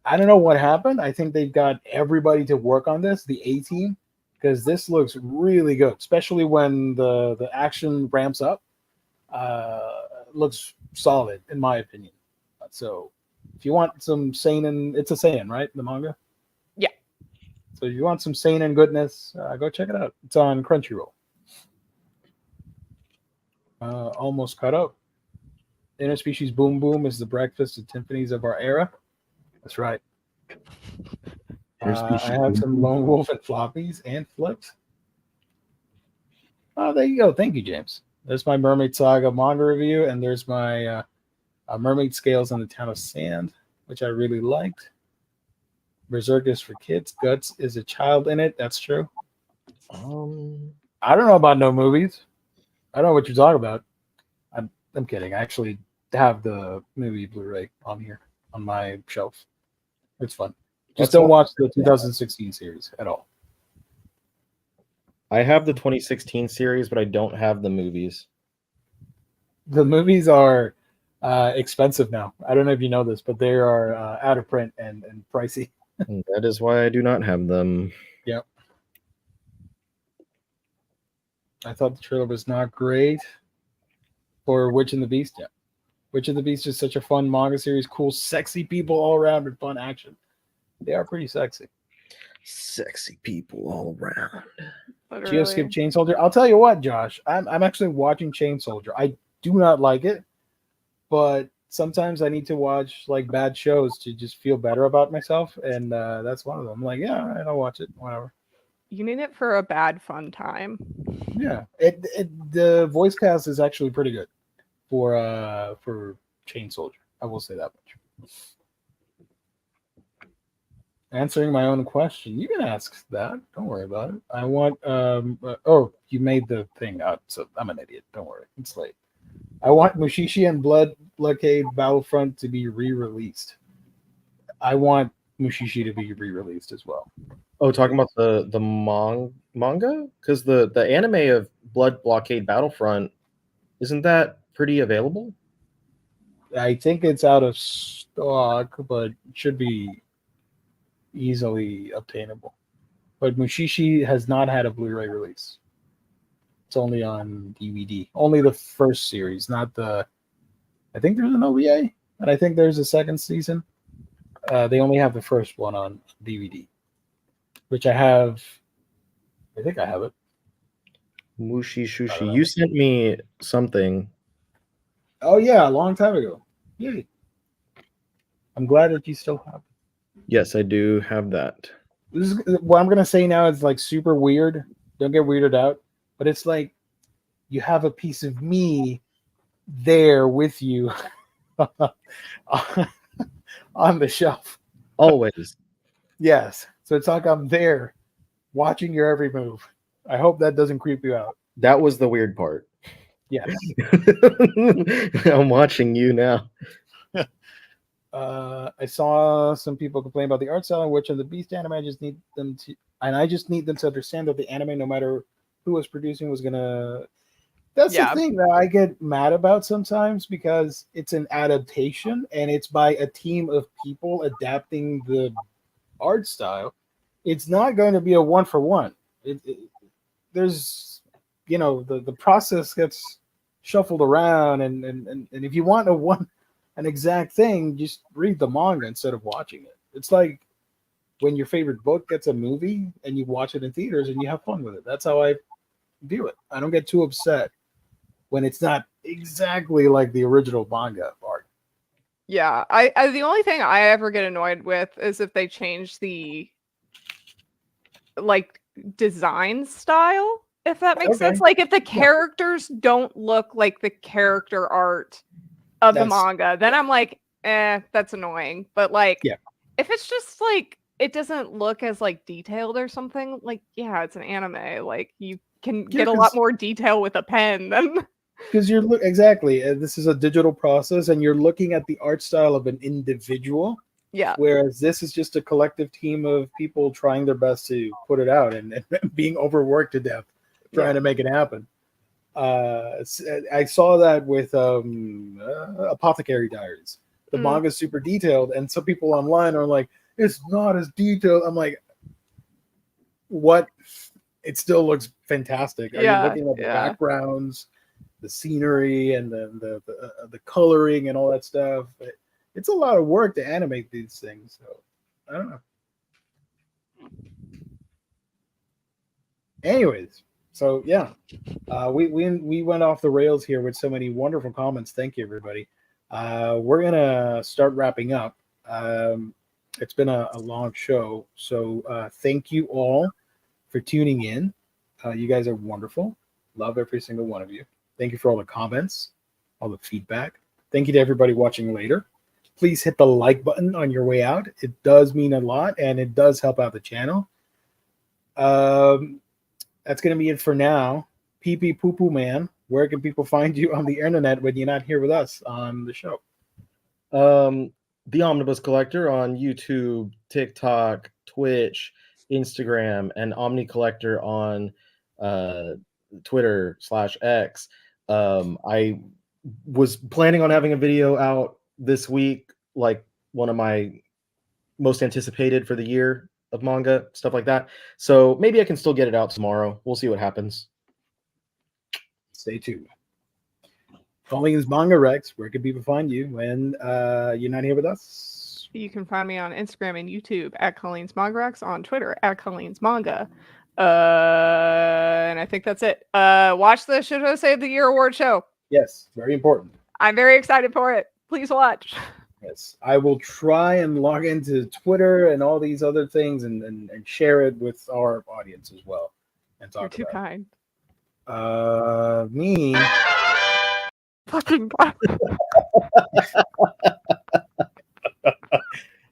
I don't know what happened. I think they've got everybody to work on this, the A team, because this looks really good, especially when the action ramps up. Looks solid, in my opinion. So if you want some seinen, it's a seinen, right? The manga? Yeah. So if you want some seinen goodness, go check it out. It's on Crunchyroll. Almost caught up. Interspecies Boom Boom is the breakfast at Tiffany's of our era. That's right. I have some Lone Wolf and floppies and flips. Oh, there you go. Thank you, James. There's my Mermaid Saga manga review, and there's my Mermaid Scales in the Town of Sand, which I really liked. Berserk is for kids. Guts is a child in it. That's true. I don't know about no movies. I don't know what you're talking about. I'm kidding. I actually have the movie Blu-ray on here on my shelf. It's fun. Just don't watch the 2016 series at all. I have the 2016 series, but I don't have the movies. The movies are expensive now. I don't know if you know this, but they are out of print and pricey. That is why I do not have them. Yep. I thought the trailer was not great for Witch and the Beast. Yeah. Witch and the Beast is such a fun manga series. Cool, sexy people all around and fun action. They are pretty sexy. Sexy people all around. Geoskip Chain Soldier. I'll tell you what, Josh. I'm actually watching Chain Soldier. I do not like it, but sometimes I need to watch like bad shows to just feel better about myself, and that's one of them. I'm like, yeah, all right, I'll watch it. Whatever. You need it for a bad fun time. Yeah, the voice cast is actually pretty good for Chain Soldier. I will say that much. Answering my own question. You can ask that. Don't worry about it. I want oh, you made the thing up, so I'm an idiot. Don't worry. It's late. I want Mushishi and Blockade Battlefront to be re-released. I want Mushishi to be re-released as well. Oh, talking about the manga? Because the anime of Blood Blockade Battlefront, isn't that pretty available? I think it's out of stock, but it should be easily obtainable. But Mushishi has not had a Blu-ray release. It's only on DVD. Only the first series, not the... I think there's an OVA, and I think there's a second season. They only have the first one on DVD, which I have. I think I have it. Mushi Shushi. You sent me something. Oh, yeah, a long time ago. Yay. I'm glad that you still have it. Yes, I do have that. This is, what I'm going to say now is like super weird. Don't get weirded out. But it's like you have a piece of me there with you on the shelf. Always. Yes. So it's like I'm there watching your every move. I hope that doesn't creep you out. That was the weird part. Yes. I'm watching you now. I saw some people complain about the art style in Witch and the Beast anime. I just need them to understand that the anime, no matter who was producing, was gonna. That's the thing that I get mad about sometimes, because it's an adaptation and it's by a team of people adapting the art style. It's not going to be a one for one. There's, the process gets shuffled around, and if you want an exact thing, just read the manga instead of watching it. It's like when your favorite book gets a movie and you watch it in theaters and you have fun with it. That's how I view it. I don't get too upset when it's not exactly like the original manga art. Yeah, I the only thing I ever get annoyed with is if they change the like design style, if that makes Okay. sense. Like if the characters don't look like the character art of the That's manga, then I'm like, that's annoying. But like, Yeah. if it's just like it doesn't look as like detailed or something, like yeah, it's an anime. Like you can get a lot more detail with a pen than because you're exactly this is a digital process and you're looking at the art style of an individual, yeah. whereas this is just a collective team of people trying their best to put it out and being overworked to death trying to make it happen. I saw that with Apothecary Diaries. The manga's super detailed, and some people online are like, it's not as detailed. I'm like, what? It still looks fantastic. Are you looking at the backgrounds, the scenery, and the coloring and all that stuff? It's a lot of work to animate these things. So I don't know. Anyways, so yeah, we went off the rails here with so many wonderful comments. Thank you, everybody. We're gonna start wrapping up. It's been a long show, so thank you all for tuning in. You guys are wonderful. Love every single one of you. Thank you for all the comments, all the feedback. Thank you to everybody watching later. Please hit the like button on your way out. It does mean a lot, and it does help out the channel. That's going to be it for now. Pee Pee Poo Poo Man, where can people find you on the internet when you're not here with us on the show? The Omnibus Collector on YouTube, TikTok, Twitch, Instagram, and Omni Collector on Twitter/X. I was planning on having a video out this week, like one of my most anticipated for the year of manga, stuff like that. So maybe I can still get it out tomorrow. We'll see what happens. Stay tuned. Colleen's Manga Rex, where can people find you when you're not here with us? You can find me on Instagram and YouTube at Colleen's Manga Rex, on Twitter at Colleen's Manga. And I think that's it. Watch the Should I Save the Year award show. Yes, very important. I'm very excited for it. Please watch. Yes, I will try and log into Twitter and all these other things and share it with our audience as well. And talk. You're too kind. Me. Fucking God.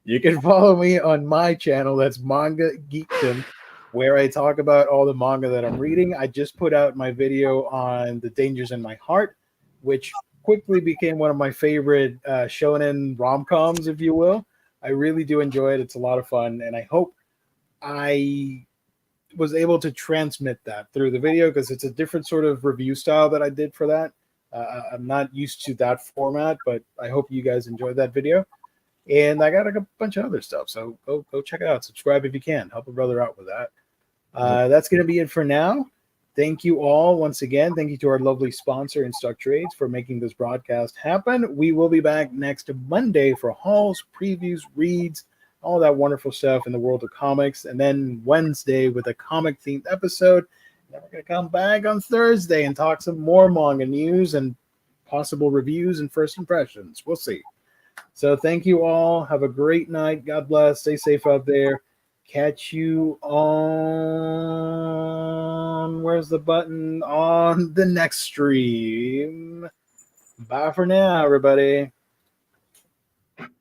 You can follow me on my channel. That's Manga Geekdom, where I talk about all the manga that I'm reading. I just put out my video on The Dangers in My Heart, which quickly became one of my favorite shonen rom-coms, if you will. I really do enjoy it. It's a lot of fun, and I hope I was able to transmit that through the video, because it's a different sort of review style that I did for that. I'm not used to that format, but I hope you guys enjoyed that video. And I got a bunch of other stuff, so go check it out. Subscribe if you can. Help a brother out with that. That's going to be it for now. Thank you all once again. Thank you to our lovely sponsor, Instock Trades, for making this broadcast happen. We will be back next Monday for hauls, previews, reads, all that wonderful stuff in the world of comics. And then Wednesday with a comic-themed episode. Then we're going to come back on Thursday and talk some more manga news and possible reviews and first impressions. We'll see. So thank you all. Have a great night. God bless. Stay safe out there. Catch you on, where's the button? On the next stream. Bye for now, everybody.